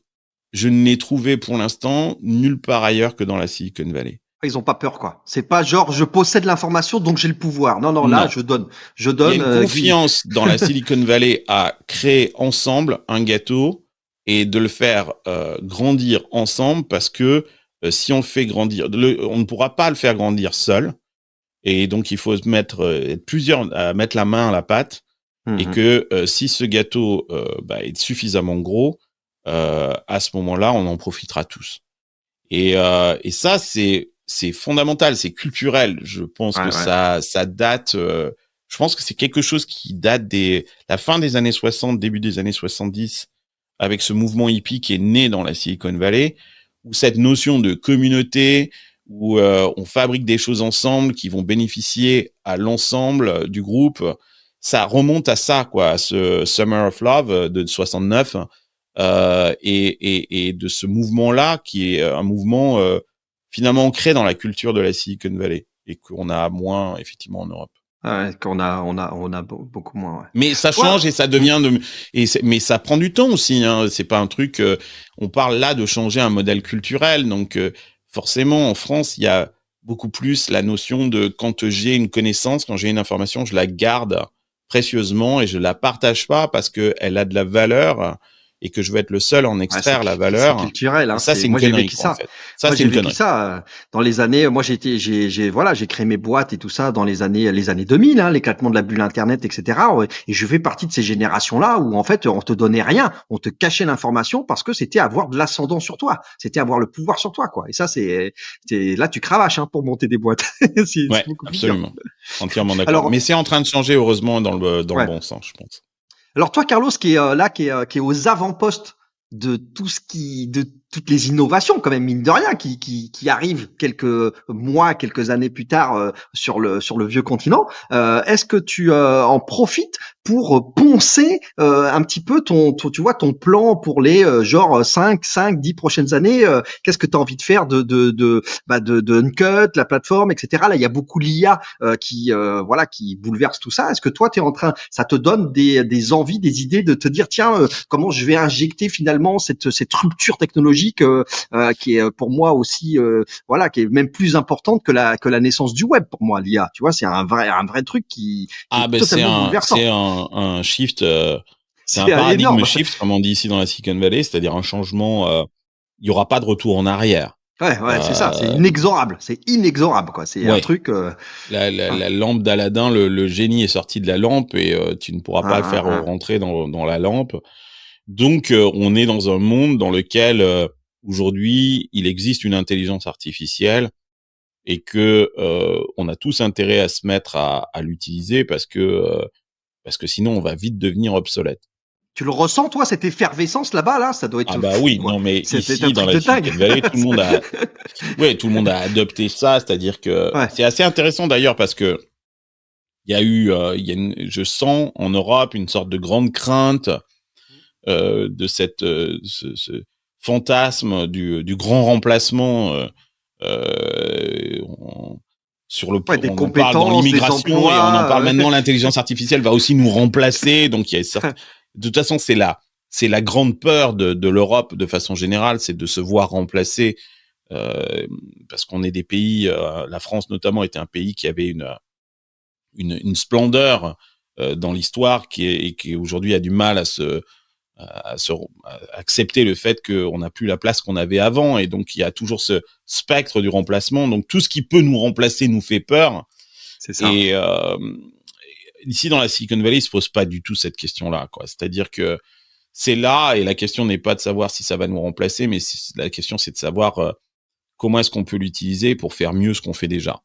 je ne l'ai trouvée pour l'instant nulle part ailleurs que dans la Silicon Valley. Ils ont pas peur, quoi. C'est pas genre je possède l'information donc j'ai le pouvoir. Non, là je donne. Il y a une confiance dans la Silicon Valley à créer ensemble un gâteau et de le faire grandir ensemble parce que si on le fait grandir, on ne pourra pas le faire grandir seul. Et donc il faut se être plusieurs à mettre la main à la pâte. Et que si ce gâteau est suffisamment gros, à ce moment-là, on en profitera tous. Et ça, c'est fondamental, c'est culturel. Je pense que ça date. Je pense que c'est quelque chose qui date la fin des années 60, début des années 70, avec ce mouvement hippie qui est né dans la Silicon Valley, où cette notion de communauté, où on fabrique des choses ensemble qui vont bénéficier à l'ensemble du groupe. Ça remonte à ça, quoi, à ce Summer of Love de 69, et de ce mouvement-là qui est un mouvement finalement ancré dans la culture de la Silicon Valley et qu'on a moins effectivement en Europe. Qu'on a beaucoup moins. Ouais. Mais ça change et ça devient mais ça prend du temps aussi. Hein. C'est pas un truc. On parle là de changer un modèle culturel, donc forcément en France il y a beaucoup plus la notion de quand j'ai une connaissance, quand j'ai une information, je la garde précieusement et je la partage pas parce que elle a de la valeur et que je veux être le seul à en extraire la valeur. C'est culturel, hein. Et ça, c'est une connerie, quoi, en fait. Ça, moi, c'est j'ai une vécu connerie. ça dans les années. Moi, j'ai créé mes boîtes et tout ça dans les années 2000, hein, l'éclatement de la bulle Internet, etc. Et je fais partie de ces générations-là où en fait, on te donnait rien, on te cachait l'information parce que c'était avoir de l'ascendant sur toi, c'était avoir le pouvoir sur toi, quoi. Et ça, c'est là, tu cravaches, hein, pour monter des boîtes. c'est beaucoup plus dur. Absolument, entièrement d'accord. Mais c'est en train de changer, heureusement, dans le bon sens, je pense. Alors toi, Carlos, qui est aux avant-postes de de toutes les innovations, quand même, mine de rien, qui arrivent quelques mois, quelques années plus tard sur le vieux continent. Est-ce que tu en profites pour poncer un petit peu ton plan pour les genre 10 prochaines années? Qu'est-ce que tu as envie de faire de Uncut, la plateforme, etc. Là, il y a beaucoup l'IA qui bouleverse tout ça. Est-ce que toi, ça te donne des envies, des idées de te dire tiens, comment je vais injecter finalement cette rupture technologique qui est pour moi aussi qui est même plus importante que la naissance du web pour moi, l'IA. Tu vois, c'est un vrai truc qui est totalement bouleversant. C'est un shift, c'est un paradigme énorme. Shift, comme on dit ici dans la Silicon Valley, c'est-à-dire un changement. Il y aura pas de retour en arrière. Ouais, c'est ça, c'est inexorable, quoi. C'est un truc. La lampe d'Aladin, le génie est sorti de la lampe et tu ne pourras pas le faire rentrer dans la lampe. Donc, on est dans un monde dans lequel aujourd'hui il existe une intelligence artificielle et que on a tous intérêt à se mettre à l'utiliser parce que sinon on va vite devenir obsolète. Tu le ressens, toi, cette effervescence là-bas, là, ça doit être. Ah bah oui, quoi. Non mais ici dans la Silicon Valley, tout le monde a adopté ça, c'est-à-dire que c'est assez intéressant d'ailleurs parce que il y a eu, je sens en Europe une sorte de grande crainte de ce fantasme du grand remplacement sur le des on compétences, en parle dans l'immigration emplois, et on en parle maintenant. L'intelligence artificielle va aussi nous remplacer, donc il y a de toute façon c'est la grande peur de l'Europe de façon générale, c'est de se voir remplacer parce qu'on est des pays, la France notamment était un pays qui avait une splendeur dans l'histoire qui aujourd'hui a du mal à accepter le fait qu'on n'a plus la place qu'on avait avant, et donc il y a toujours ce spectre du remplacement. Donc tout ce qui peut nous remplacer nous fait peur. C'est ça. Et ici dans la Silicon Valley, il se pose pas du tout cette question-là, quoi. C'est-à-dire que c'est là, et la question n'est pas de savoir si ça va nous remplacer, mais la question c'est de savoir comment est-ce qu'on peut l'utiliser pour faire mieux ce qu'on fait déjà.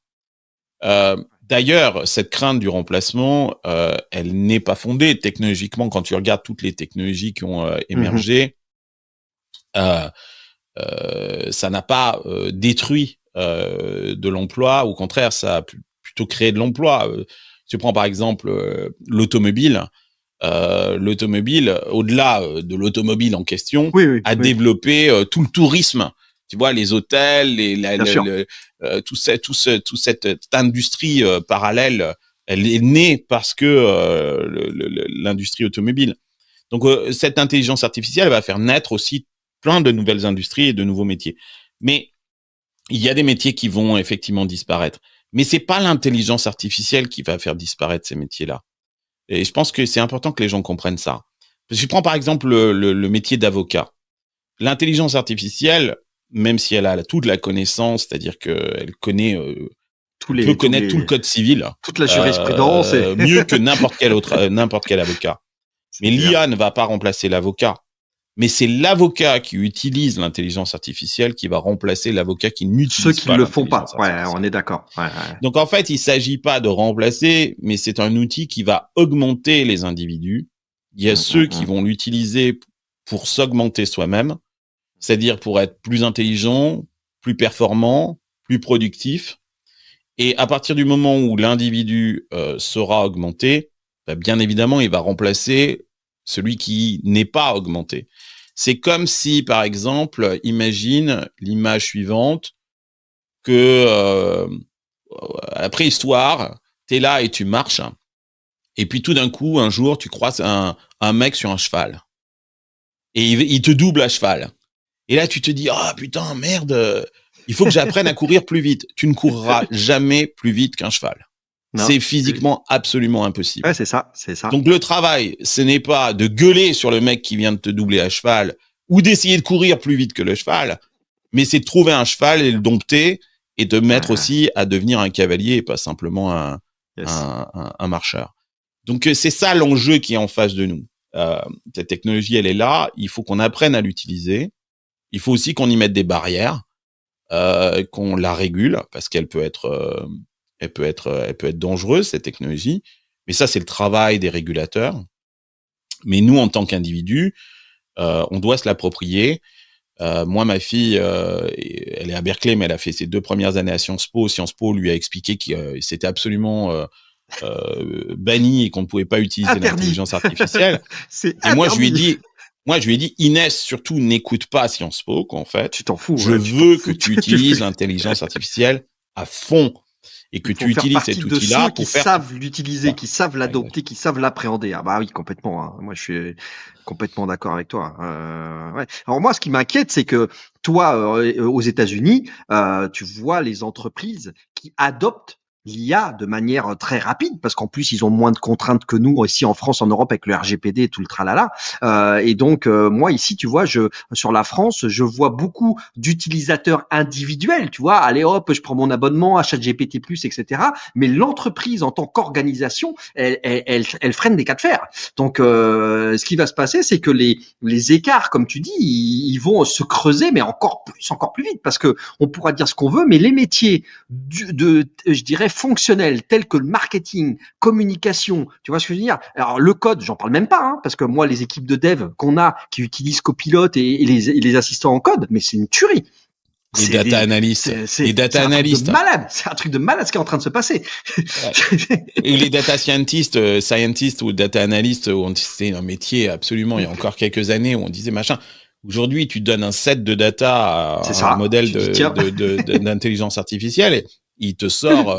D'ailleurs, cette crainte du remplacement, elle n'est pas fondée technologiquement. Quand tu regardes toutes les technologies qui ont émergé, ça n'a pas détruit de l'emploi. Au contraire, ça a plutôt créé de l'emploi. Tu prends par exemple l'automobile. L'automobile, au-delà de l'automobile en question, a développé tout le tourisme. Tu vois, les hôtels, toute cette industrie parallèle, elle est née parce que l'industrie automobile. Donc, cette intelligence artificielle va faire naître aussi plein de nouvelles industries et de nouveaux métiers. Mais il y a des métiers qui vont effectivement disparaître. Mais c'est pas l'intelligence artificielle qui va faire disparaître ces métiers-là. Et je pense que c'est important que les gens comprennent ça. Je prends par exemple le métier d'avocat. L'intelligence artificielle, même si elle a toute la connaissance, c'est-à-dire qu'elle connaît, peut connaître tout le code civil, toute la jurisprudence, mieux que n'importe quel avocat. Mais l'IA ne va pas remplacer l'avocat. Mais c'est l'avocat qui utilise l'intelligence artificielle qui va remplacer l'avocat qui n'utilise pas. Ceux qui ne le font pas. Ouais, on est d'accord. Ouais. Donc en fait, il s'agit pas de remplacer, mais c'est un outil qui va augmenter les individus. Il y a ceux qui vont l'utiliser pour s'augmenter soi-même, c'est-à-dire pour être plus intelligent, plus performant, plus productif. Et à partir du moment où l'individu sera augmenté, bien évidemment, il va remplacer celui qui n'est pas augmenté. C'est comme si, par exemple, imagine l'image suivante, que à la préhistoire, t'es là et tu marches, et puis tout d'un coup, un jour, tu croises un mec sur un cheval, et il te double à cheval. Et là, tu te dis, ah putain, merde, il faut que j'apprenne à courir plus vite. Tu ne courras jamais plus vite qu'un cheval. C'est physiquement absolument impossible. Ouais, c'est ça. Donc le travail, ce n'est pas de gueuler sur le mec qui vient de te doubler à cheval ou d'essayer de courir plus vite que le cheval, mais c'est de trouver un cheval et le dompter et de mettre aussi à devenir un cavalier et pas simplement un marcheur. Donc c'est ça l'enjeu qui est en face de nous. Cette technologie, elle est là. Il faut qu'on apprenne à l'utiliser. Il faut aussi qu'on y mette des barrières, qu'on la régule parce qu'elle peut être dangereuse, cette technologie. Mais ça, c'est le travail des régulateurs. Mais nous, en tant qu'individus, on doit se l'approprier. Moi, ma fille, elle est à Berkeley, mais elle a fait ses 2 premières années à Sciences Po. Sciences Po lui a expliqué que c'était absolument banni et qu'on ne pouvait pas utiliser l'intelligence artificielle. Et moi, je lui ai dit, Inès, surtout, n'écoute pas Sciences Po, qu'en fait. Tu t'en fous. Je veux que tu utilises l'intelligence artificielle à fond. Et que tu utilises cet outil-là pour faire... qui savent l'utiliser, qui savent l'adopter, qui savent l'appréhender. Ah bah oui, complètement. Hein. Moi, je suis complètement d'accord avec toi. Ouais. Alors moi, ce qui m'inquiète, c'est que toi, aux États-Unis, tu vois les entreprises qui adoptent l'IA de manière très rapide, parce qu'en plus ils ont moins de contraintes que nous ici en France, en Europe, avec le RGPD et tout le tralala. Et donc moi ici, tu vois, sur la France, je vois beaucoup d'utilisateurs individuels. Tu vois, allez hop, je prends mon abonnement à ChatGPT+, etc. Mais l'entreprise en tant qu'organisation, elle freine des cas de fer. Donc ce qui va se passer, c'est que les écarts, comme tu dis, ils vont se creuser, mais encore plus vite, parce que on pourra dire ce qu'on veut, mais les métiers je dirais fonctionnels tels que le marketing, communication, tu vois ce que je veux dire? Alors le code, j'en parle même pas, hein, parce que moi les équipes de dev qu'on a qui utilisent Copilot et les assistants en code, mais c'est une tuerie. Les data analystes. Les data analystes. C'est un truc de malade ce qui est en train de se passer. Ouais. Et les data scientists ou data analystes, c'était un métier absolument, il y a encore quelques années où on disait machin. Aujourd'hui, tu donnes un set de data à un modèle d'intelligence artificielle et il te sort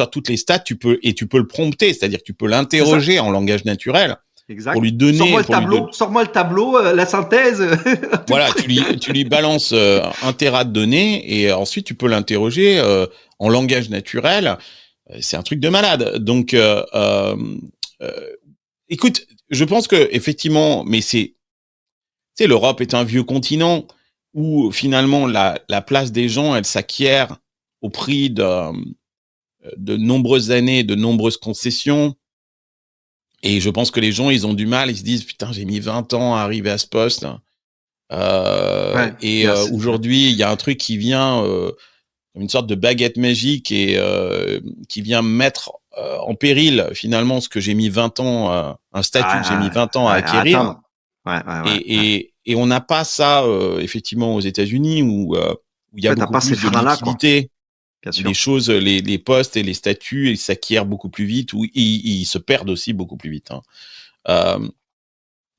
toutes les stats, tu peux le prompter, c'est-à-dire que tu peux l'interroger en langage naturel. Exact. Pour lui donner. Sors-moi le tableau, la synthèse. Voilà, tu lui balances un téra de données et ensuite tu peux l'interroger en langage naturel. C'est un truc de malade. Donc, écoute, je pense que effectivement, mais l'Europe est un vieux continent où finalement la place des gens, elle s'acquiert au prix de nombreuses années, de nombreuses concessions. Et je pense que les gens, ils ont du mal, ils se disent, putain, j'ai mis 20 ans à arriver à ce poste. Aujourd'hui, il y a un truc qui vient, une sorte de baguette magique et qui vient mettre en péril, finalement, ce que j'ai mis 20 ans, un statut que j'ai mis 20 ans à acquérir. Et on n'a pas ça, effectivement, aux États-Unis où il y a beaucoup plus de liquidité. Les choses, les postes et les statuts, ils s'acquièrent beaucoup plus vite ou ils se perdent aussi beaucoup plus vite.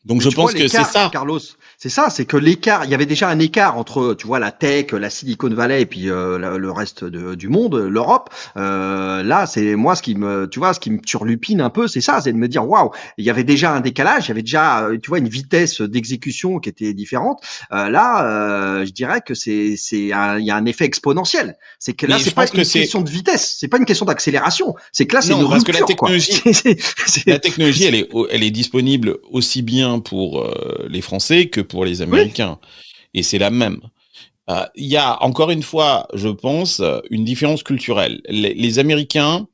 Donc je pense que c'est ça. Carlos, c'est ça, c'est que l'écart, il y avait déjà un écart entre, tu vois, la tech, la Silicon Valley et puis le reste du monde, l'Europe. Là, c'est moi ce qui me turlupine un peu, c'est ça, c'est de me dire waouh, il y avait déjà un décalage, il y avait déjà, tu vois, une vitesse d'exécution qui était différente. Là, je dirais que il y a un effet exponentiel. C'est que là, c'est pas une question de vitesse, c'est pas une question d'accélération, c'est que là, c'est une rupture. Parce que la technologie, elle est disponible aussi bien pour les Français que pour les Américains. Oui. Et c'est la même. Il y a, encore une fois, je pense, une différence culturelle. Les Américains,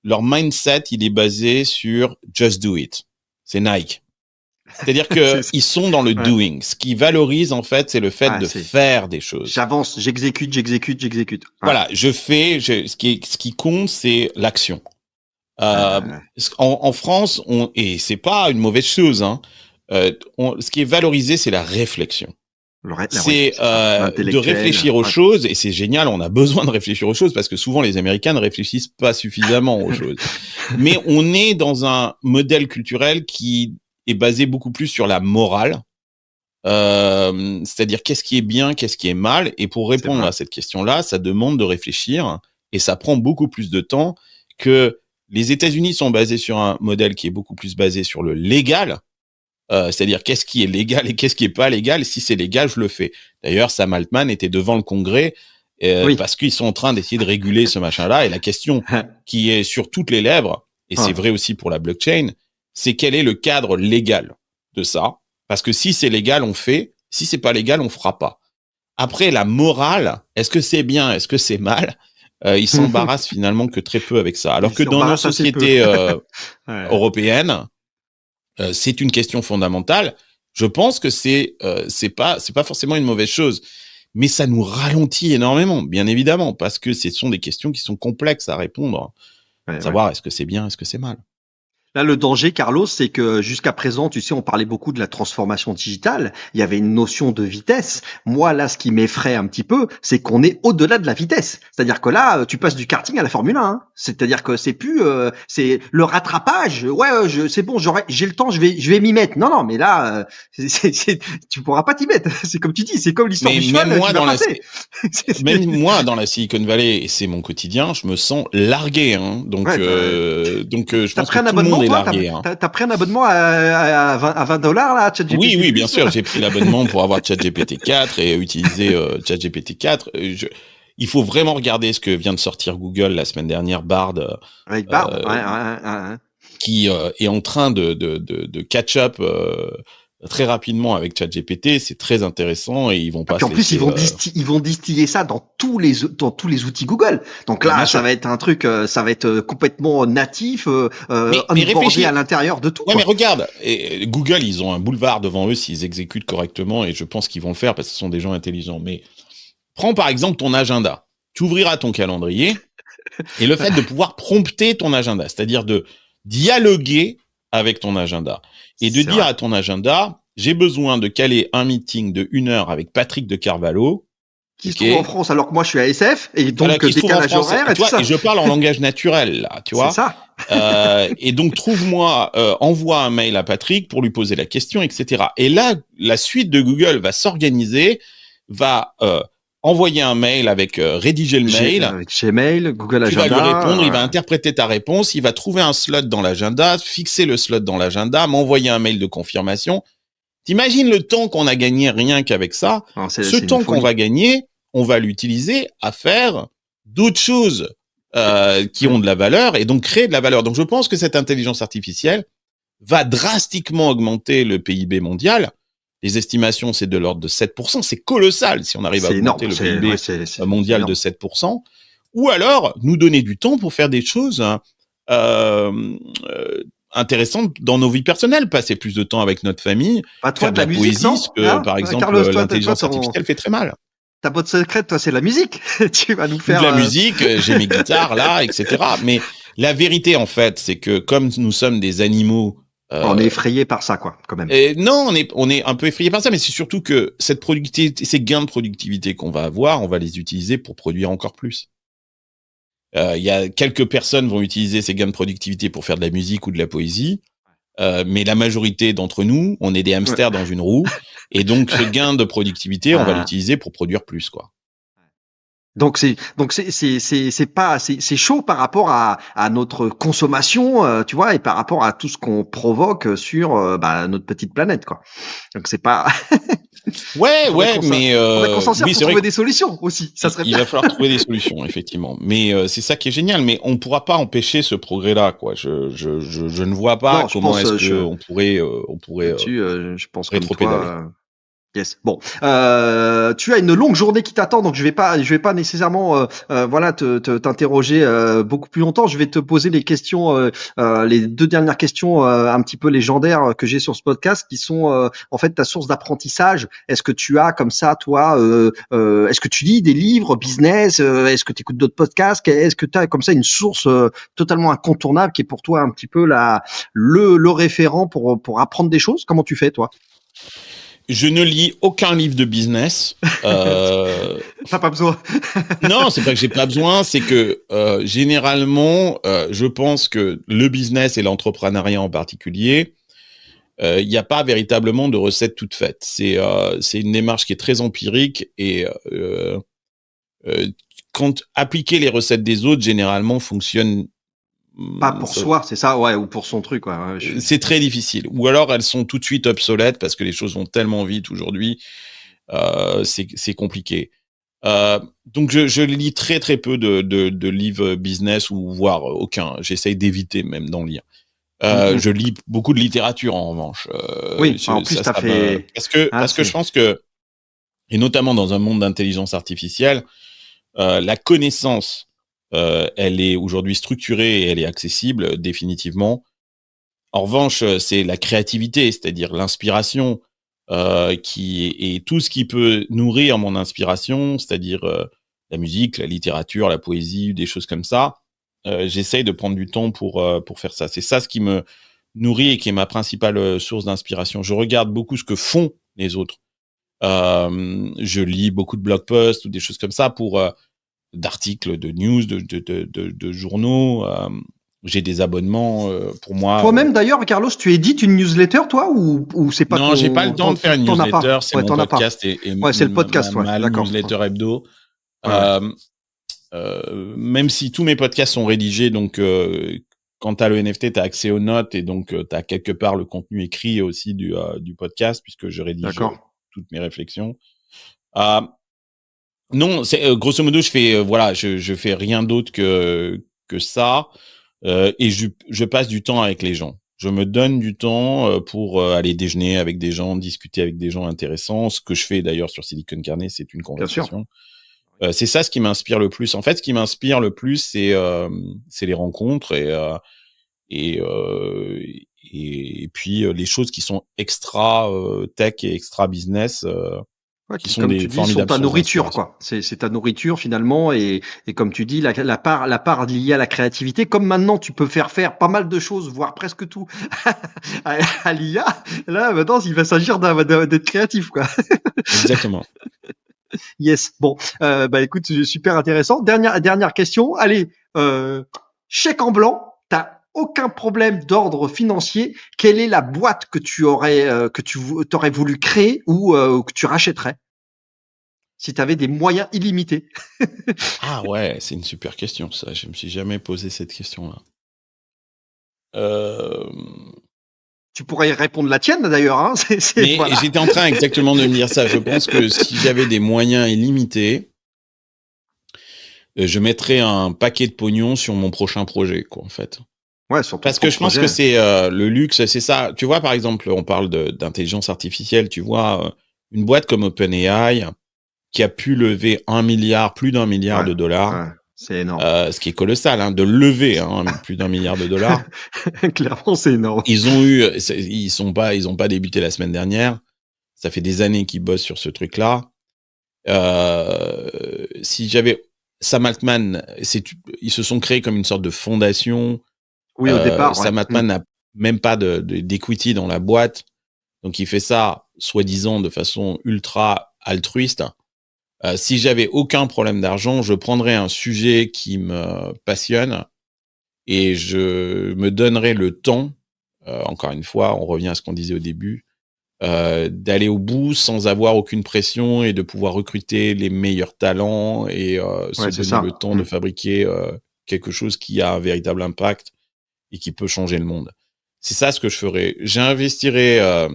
leur mindset, il est basé sur « just do it ». C'est Nike. C'est-à-dire qu'ils sont dans le doing. Ce qui valorise, en fait, c'est le fait de faire des choses. J'avance, j'exécute. Ouais. Voilà, ce qui compte, c'est l'action. En France, et c'est pas une mauvaise chose, hein, ce qui est valorisé, c'est la réflexion. C'est de réfléchir aux choses, et c'est génial, on a besoin de réfléchir aux choses, parce que souvent les Américains ne réfléchissent pas suffisamment aux choses. Mais on est dans un modèle culturel qui est basé beaucoup plus sur la morale, c'est-à-dire qu'est-ce qui est bien, qu'est-ce qui est mal, et pour répondre à cette question-là, ça demande de réfléchir, et ça prend beaucoup plus de temps que les États-Unis sont basés sur un modèle qui est beaucoup plus basé sur le légal, c'est-à-dire qu'est-ce qui est légal et qu'est-ce qui est pas légal. Si c'est légal, je le fais. D'ailleurs, Sam Altman était devant le Congrès parce qu'ils sont en train d'essayer de réguler ce machin-là. Et la question qui est sur toutes les lèvres, et c'est vrai aussi pour la blockchain, c'est quel est le cadre légal de ça. Parce que si c'est légal, on fait. Si c'est pas légal, on fera pas. Après, la morale, est-ce que c'est bien, est-ce que c'est mal? Ils s'embarrassent finalement que très peu avec ça. Alors que dans nos sociétés européennes, c'est une question fondamentale. Je pense que c'est pas forcément une mauvaise chose, mais ça nous ralentit énormément, bien évidemment, parce que ce sont des questions qui sont complexes à répondre. Savoir est-ce que c'est bien, est-ce que c'est mal. Là, le danger, Carlos, c'est que jusqu'à présent, tu sais, on parlait beaucoup de la transformation digitale. Il y avait une notion de vitesse. Moi, là, ce qui m'effraie un petit peu, c'est qu'on est au-delà de la vitesse. C'est-à-dire que là, tu passes du karting à la Formule 1. Hein. C'est-à-dire que c'est plus, c'est le rattrapage. Ouais, c'est bon, j'ai le temps, je vais m'y mettre. Non, mais là, tu pourras pas t'y mettre. C'est comme tu dis, c'est comme l'histoire du cheval. Même moi, dans la Silicon Valley, et c'est mon quotidien, je me sens largué. Hein. Donc, je pense que tout le monde est largué. T'as pris un abonnement à $20 là, à ChatGPT? Oui, bien sûr, j'ai pris l'abonnement pour avoir ChatGPT 4 et utiliser ChatGPT 4. Il faut vraiment regarder ce que vient de sortir Google la semaine dernière, Bard, avec Bard, qui est en train de catch up très rapidement avec ChatGPT. C'est très intéressant et ils vont pas. En plus, ils vont distiller ça dans tous les outils Google. Donc là, ça va être un truc, ça va être complètement natif, onboardé à l'intérieur de tout. Ouais, mais regarde, Google, ils ont un boulevard devant eux s'ils exécutent correctement, et je pense qu'ils vont le faire parce que ce sont des gens intelligents. Mais prends par exemple ton agenda. Tu ouvriras ton calendrier et le fait de pouvoir prompter ton agenda, c'est-à-dire de dialoguer avec ton agenda et de dire à ton agenda, j'ai besoin de caler un meeting de 1 heure avec Patrick de Carvalho. Qui se trouve en France alors que moi je suis à SF et donc décalage horaire et tout ça. Et je parle en langage naturel là, tu vois. C'est ça. Et donc envoie un mail à Patrick pour lui poser la question, etc. Et là, la suite de Google va s'organiser, va envoyer un mail avec rédiger le mail. Avec Gmail, Google Agenda. Tu vas lui répondre, il va interpréter ta réponse, il va trouver un slot dans l'agenda, fixer le slot dans l'agenda, m'envoyer un mail de confirmation. T'imagines le temps qu'on a gagné rien qu'avec ça. Non, ce temps qu'on va gagner, on va l'utiliser à faire d'autres choses qui ont de la valeur et donc créer de la valeur. Donc je pense que cette intelligence artificielle va drastiquement augmenter le PIB mondial. Les estimations, c'est de l'ordre de 7%. C'est colossal si on arrive à augmenter le PIB mondial de 7%. Ou alors, nous donner du temps pour faire des choses intéressantes dans nos vies personnelles. Passer plus de temps avec notre famille, faire de la poésie, ce que, par exemple, Carlos, l'intelligence artificielle fait très mal. Ta botte secrète, toi, c'est la musique. Tu vas nous faire... De la musique, j'ai mes guitares là, etc. Mais la vérité, en fait, c'est que comme nous sommes des animaux... on est effrayé par ça, quoi, quand même. Non, on est un peu effrayé par ça, mais c'est surtout que cette productivité, ces gains de productivité qu'on va avoir, on va les utiliser pour produire encore plus. Il y a quelques personnes vont utiliser ces gains de productivité pour faire de la musique ou de la poésie, mais la majorité d'entre nous, on est des hamsters dans une roue, et donc ce gain de productivité, on va l'utiliser pour produire plus, quoi. Donc c'est chaud par rapport à notre consommation, tu vois, et par rapport à tout ce qu'on provoque sur notre petite planète, quoi. Donc c'est pas mais qu'on s'en sert pour trouver des solutions aussi. Ça serait il va falloir trouver des solutions, effectivement. Mais c'est ça qui est génial. Mais on pourra pas empêcher ce progrès-là, quoi. Je ne vois pas comment est-ce que on pourrait je pense rétropédaler. Yes. Bon, tu as une longue journée qui t'attend, donc je vais pas nécessairement t'interroger beaucoup plus longtemps. Je vais te poser les questions, les 2 dernières questions un petit peu légendaires que j'ai sur ce podcast, qui sont en fait ta source d'apprentissage. Est-ce que tu as comme ça, toi, est-ce que tu lis des livres business, est-ce que tu écoutes d'autres podcasts, est-ce que tu as comme ça une source totalement incontournable qui est pour toi un petit peu le référent pour apprendre des choses? Comment tu fais, toi? Je ne lis aucun livre de business. T'as pas besoin. Non, c'est pas que j'ai pas besoin, c'est que généralement, je pense que le business et l'entrepreneuriat en particulier, il n'y a pas véritablement de recette toute faite. C'est une démarche qui est très empirique et quand appliquer les recettes des autres, généralement, fonctionne pas pour soi, c'est ça, ouais, ou pour son truc, quoi. Ouais, c'est très difficile. Ou alors elles sont tout de suite obsolètes parce que les choses vont tellement vite aujourd'hui, c'est compliqué. Donc je lis très très peu de livres business ou voire aucun. J'essaye d'éviter même d'en lire. Je lis beaucoup de littérature en revanche. Oui, en plus t'as fait parce que je pense que, et notamment dans un monde d'intelligence artificielle, la connaissance, elle est aujourd'hui structurée et elle est accessible définitivement. En revanche, c'est la créativité, c'est-à-dire l'inspiration, qui est tout ce qui peut nourrir mon inspiration, c'est-à-dire la musique, la littérature, la poésie, des choses comme ça. J'essaye de prendre du temps pour faire ça. C'est ça ce qui me nourrit et qui est ma principale source d'inspiration. Je regarde beaucoup ce que font les autres. Je lis beaucoup de blog posts ou des choses comme ça pour d'articles, de news, de journaux. J'ai des abonnements pour moi. Toi-même d'ailleurs, Carlos, tu édites une newsletter, toi, ou c'est pas non, j'ai pas le temps de faire une newsletter. C'est mon podcast et c'est le podcast, ma newsletter hebdo. Même si tous mes podcasts sont rédigés, donc quand t'as le NFT, t'as accès aux notes et donc t'as quelque part le contenu écrit aussi du podcast puisque je rédige toutes mes réflexions. Non, c'est grosso modo, je fais je fais rien d'autre que ça et je passe du temps avec les gens. Je me donne du temps pour aller déjeuner avec des gens, discuter avec des gens intéressants. Ce que je fais d'ailleurs sur Silicon Carnet, c'est une conversation. C'est ça ce qui m'inspire le plus. En fait, ce qui m'inspire le plus, c'est les rencontres et puis les choses qui sont extra tech et extra business. Qui sont comme tu dis, sont ta nourriture, quoi. C'est ta nourriture finalement, et comme tu dis, la part liée à la créativité. Comme maintenant, tu peux faire pas mal de choses, voire presque tout, à l'IA. Là, maintenant, il va s'agir d'être créatif, quoi. Exactement. Yes. Bon, écoute, super intéressant. Dernière question. Allez, chèque en blanc. T'as aucun problème d'ordre financier. Quelle est la boîte que tu aurais voulu créer ou que tu rachèterais si tu avais des moyens illimités? Ah ouais, c'est une super question ça. Je me suis jamais posé cette question-là. Tu pourrais y répondre la tienne d'ailleurs. Hein. Mais voilà. J'étais en train exactement de me dire ça. Je pense que si j'avais des moyens illimités, je mettrais un paquet de pognon sur mon prochain projet, quoi, en fait. Ouais, sur ton Parce que je pense que c'est le luxe, c'est ça. Tu vois, par exemple, on parle d'intelligence artificielle. Tu vois, une boîte comme OpenAI qui a pu lever plus d'1 milliard de dollars. Ouais. C'est énorme. Ce qui est colossal, hein, de lever plus d'1 milliard de dollars. Clairement, c'est énorme. Ils ont pas débuté la semaine dernière. Ça fait des années qu'ils bossent sur ce truc-là. Si j'avais Sam Altman, ils se sont créés comme une sorte de fondation. Oui, au départ. Sam Altman n'a même pas d'equity dans la boîte, donc il fait ça soi-disant de façon ultra altruiste. Si j'avais aucun problème d'argent, je prendrais un sujet qui me passionne et je me donnerais le temps, encore une fois, on revient à ce qu'on disait au début, d'aller au bout sans avoir aucune pression et de pouvoir recruter les meilleurs talents et se donner le temps de fabriquer quelque chose qui a un véritable impact et qui peut changer le monde. C'est ça ce que je ferais. J'investirais...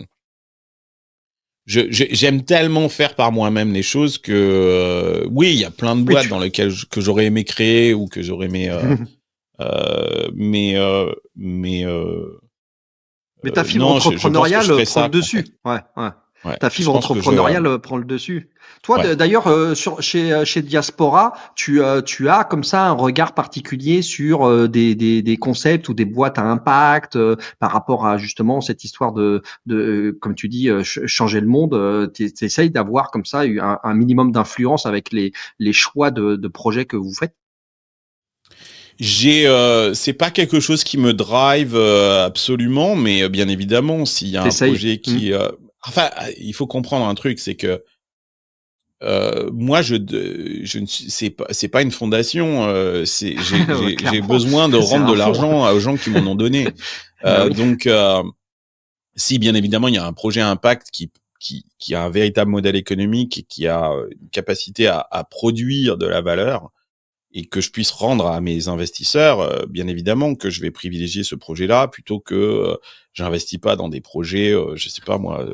J'aime tellement faire par moi-même les choses que oui, il y a plein de boîtes dans lesquelles que j'aurais aimé créer ou que j'aurais aimé mais ta fibre entrepreneuriale prend le dessus. En fait. Ouais. Ta fibre entrepreneuriale prend le dessus. Toi, d'ailleurs, chez Diaspora, tu as comme ça un regard particulier sur des concepts ou des boîtes à impact par rapport à justement cette histoire de comme tu dis, changer le monde. T'essayes d'avoir comme ça un minimum d'influence avec les choix de projets que vous faites. C'est pas quelque chose qui me drive absolument, mais bien évidemment, s'il y a un projet qui, enfin, il faut comprendre un truc, c'est que moi, c'est pas une fondation. J'ai besoin de rendre de l'argent aux gens qui m'en ont donné. Donc, si bien évidemment il y a un projet à impact qui a un véritable modèle économique et qui a une capacité à produire de la valeur. et que je puisse rendre à mes investisseurs, bien évidemment que je vais privilégier ce projet-là plutôt que j'investis pas dans des projets, je sais pas moi,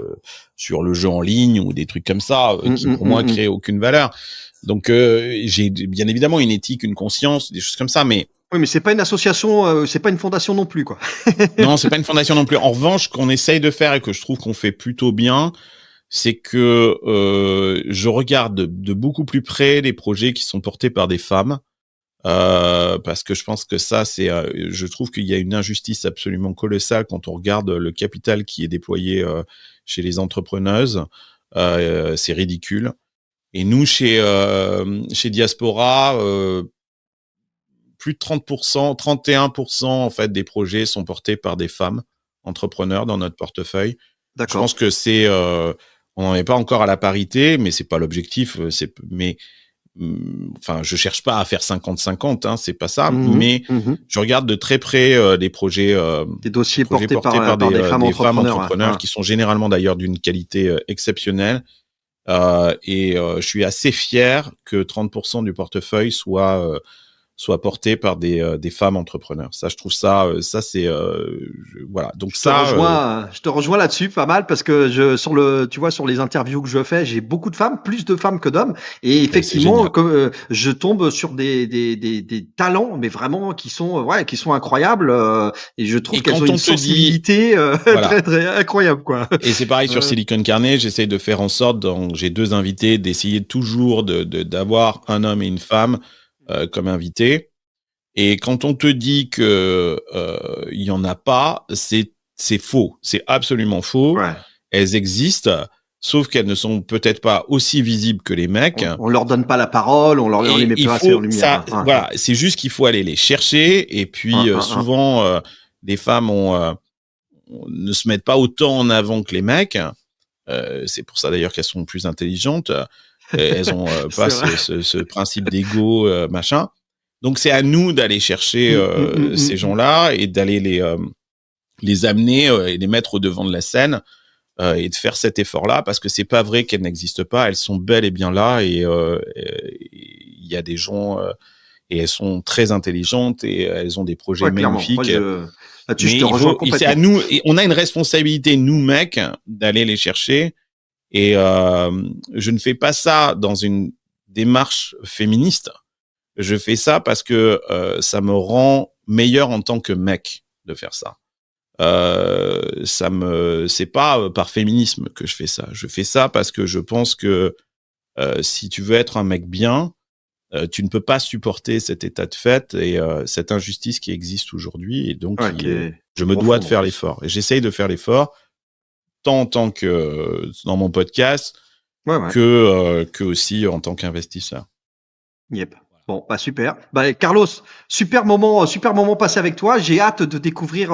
sur le jeu en ligne ou des trucs comme ça qui pour moi créent aucune valeur. Donc j'ai bien évidemment une éthique, une conscience, des choses comme ça, mais oui, mais c'est pas une association, c'est pas une fondation non plus, quoi. Non, c'est pas une fondation non plus. En revanche, ce qu'on essaye de faire et que je trouve qu'on fait plutôt bien, c'est que je regarde de beaucoup plus près les projets qui sont portés par des femmes, parce que je pense que ça, je trouve qu'il y a une injustice absolument colossale quand on regarde le capital qui est déployé chez les entrepreneuses. C'est ridicule. Et nous, chez Diaspora, plus de 30%, 31% en fait des projets sont portés par des femmes entrepreneurs dans notre portefeuille. D'accord. Je pense que on n'en est pas encore à la parité, mais c'est pas l'objectif. Enfin, je cherche pas à faire 50-50, hein, c'est pas ça. Mais je regarde de très près les projets, des dossiers portés par des femmes entrepreneurs qui sont généralement d'ailleurs d'une qualité exceptionnelle. Et je suis assez fier que 30% du portefeuille soit porté par des femmes entrepreneurs. Ça, je trouve ça c'est voilà. Donc je te rejoins là-dessus pas mal parce que tu vois, sur les interviews que je fais, j'ai beaucoup de femmes, plus de femmes que d'hommes, et effectivement, comme je tombe sur des talents, mais vraiment qui sont incroyables, et je trouve qu'elles ont une sensibilité très très incroyable, quoi. Et c'est pareil sur Silicon Carnet, j'essaie de faire en sorte, donc j'ai 2 invités, d'essayer toujours d'avoir un homme et une femme comme invité. Et quand on te dit que il y en a pas, c'est faux, c'est absolument faux. Ouais. Elles existent, sauf qu'elles ne sont peut-être pas aussi visibles que les mecs. On leur donne pas la parole, on les met pas assez en lumière. Voilà, c'est juste qu'il faut aller les chercher. Et puis souvent, les femmes ne se mettent pas autant en avant que les mecs. C'est pour ça d'ailleurs qu'elles sont plus intelligentes. Elles ont pas ce principe d'ego, machin. Donc c'est à nous d'aller chercher ces gens-là et d'aller les amener et les mettre au devant de la scène et de faire cet effort-là, parce que c'est pas vrai qu'elles n'existent pas. Elles sont bel et bien là, et il y a des gens et elles sont très intelligentes et elles ont des projets magnifiques. Mais c'est à nous, et on a une responsabilité, nous mecs, d'aller les chercher. Et je ne fais pas ça dans une démarche féministe. Je fais ça parce que ça me rend meilleur en tant que mec de faire ça. C'est pas par féminisme que je fais ça. Je fais ça parce que je pense que si tu veux être un mec bien, tu ne peux pas supporter cet état de fait et cette injustice qui existe aujourd'hui. Et donc, je me dois de faire l'effort. Et j'essaye de faire l'effort, tant en tant que dans mon podcast, que aussi en tant qu'investisseur. Yep. Bon, super. Carlos, super moment passé avec toi. J'ai hâte de découvrir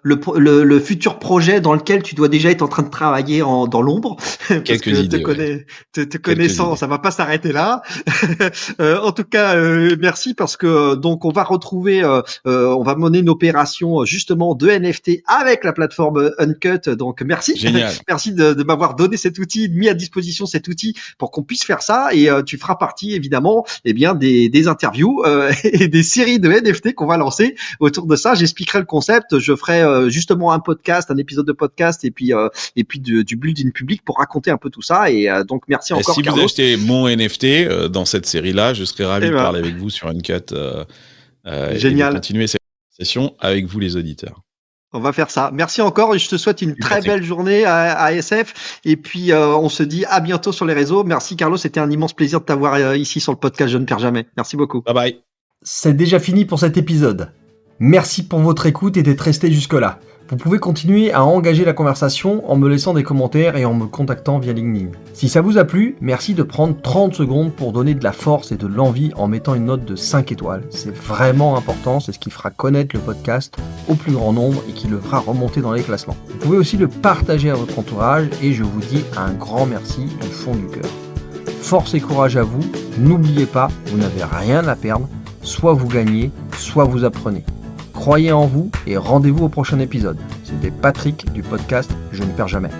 le futur projet dans lequel tu dois déjà être en train de travailler dans l'ombre. Quelques idées. Te connaissant, ça va pas s'arrêter là. En tout cas, merci, parce que donc on va retrouver, on va mener une opération justement de NFT avec la plateforme Uncut. Donc merci. Génial. Merci de m'avoir donné cet outil, mis à disposition cet outil pour qu'on puisse faire ça, et tu feras partie évidemment, des interviews et des séries de NFT qu'on va lancer autour de ça. J'expliquerai le concept. Je ferai justement un épisode de podcast, et puis du build-in public pour raconter un peu tout ça. Et donc merci encore. Si Carlos, vous achetez mon NFT dans cette série-là, je serai ravi de parler avec vous sur Uncut. Génial. Et de continuer cette session avec vous, les auditeurs. On va faire ça. Merci encore, et je te souhaite une très belle journée à SF. Et puis, on se dit à bientôt sur les réseaux. Merci Carlos, c'était un immense plaisir de t'avoir ici sur le podcast Je ne perds jamais. Merci beaucoup. Bye bye. C'est déjà fini pour cet épisode. Merci pour votre écoute et d'être resté jusque-là. Vous pouvez continuer à engager la conversation en me laissant des commentaires et en me contactant via LinkedIn. Si ça vous a plu, merci de prendre 30 secondes pour donner de la force et de l'envie en mettant une note de 5 étoiles. C'est vraiment important, c'est ce qui fera connaître le podcast au plus grand nombre et qui le fera remonter dans les classements. Vous pouvez aussi le partager à votre entourage, et je vous dis un grand merci du fond du cœur. Force et courage à vous, n'oubliez pas, vous n'avez rien à perdre, soit vous gagnez, soit vous apprenez. Croyez en vous et rendez-vous au prochain épisode. C'était Patrick du podcast Je ne perds jamais.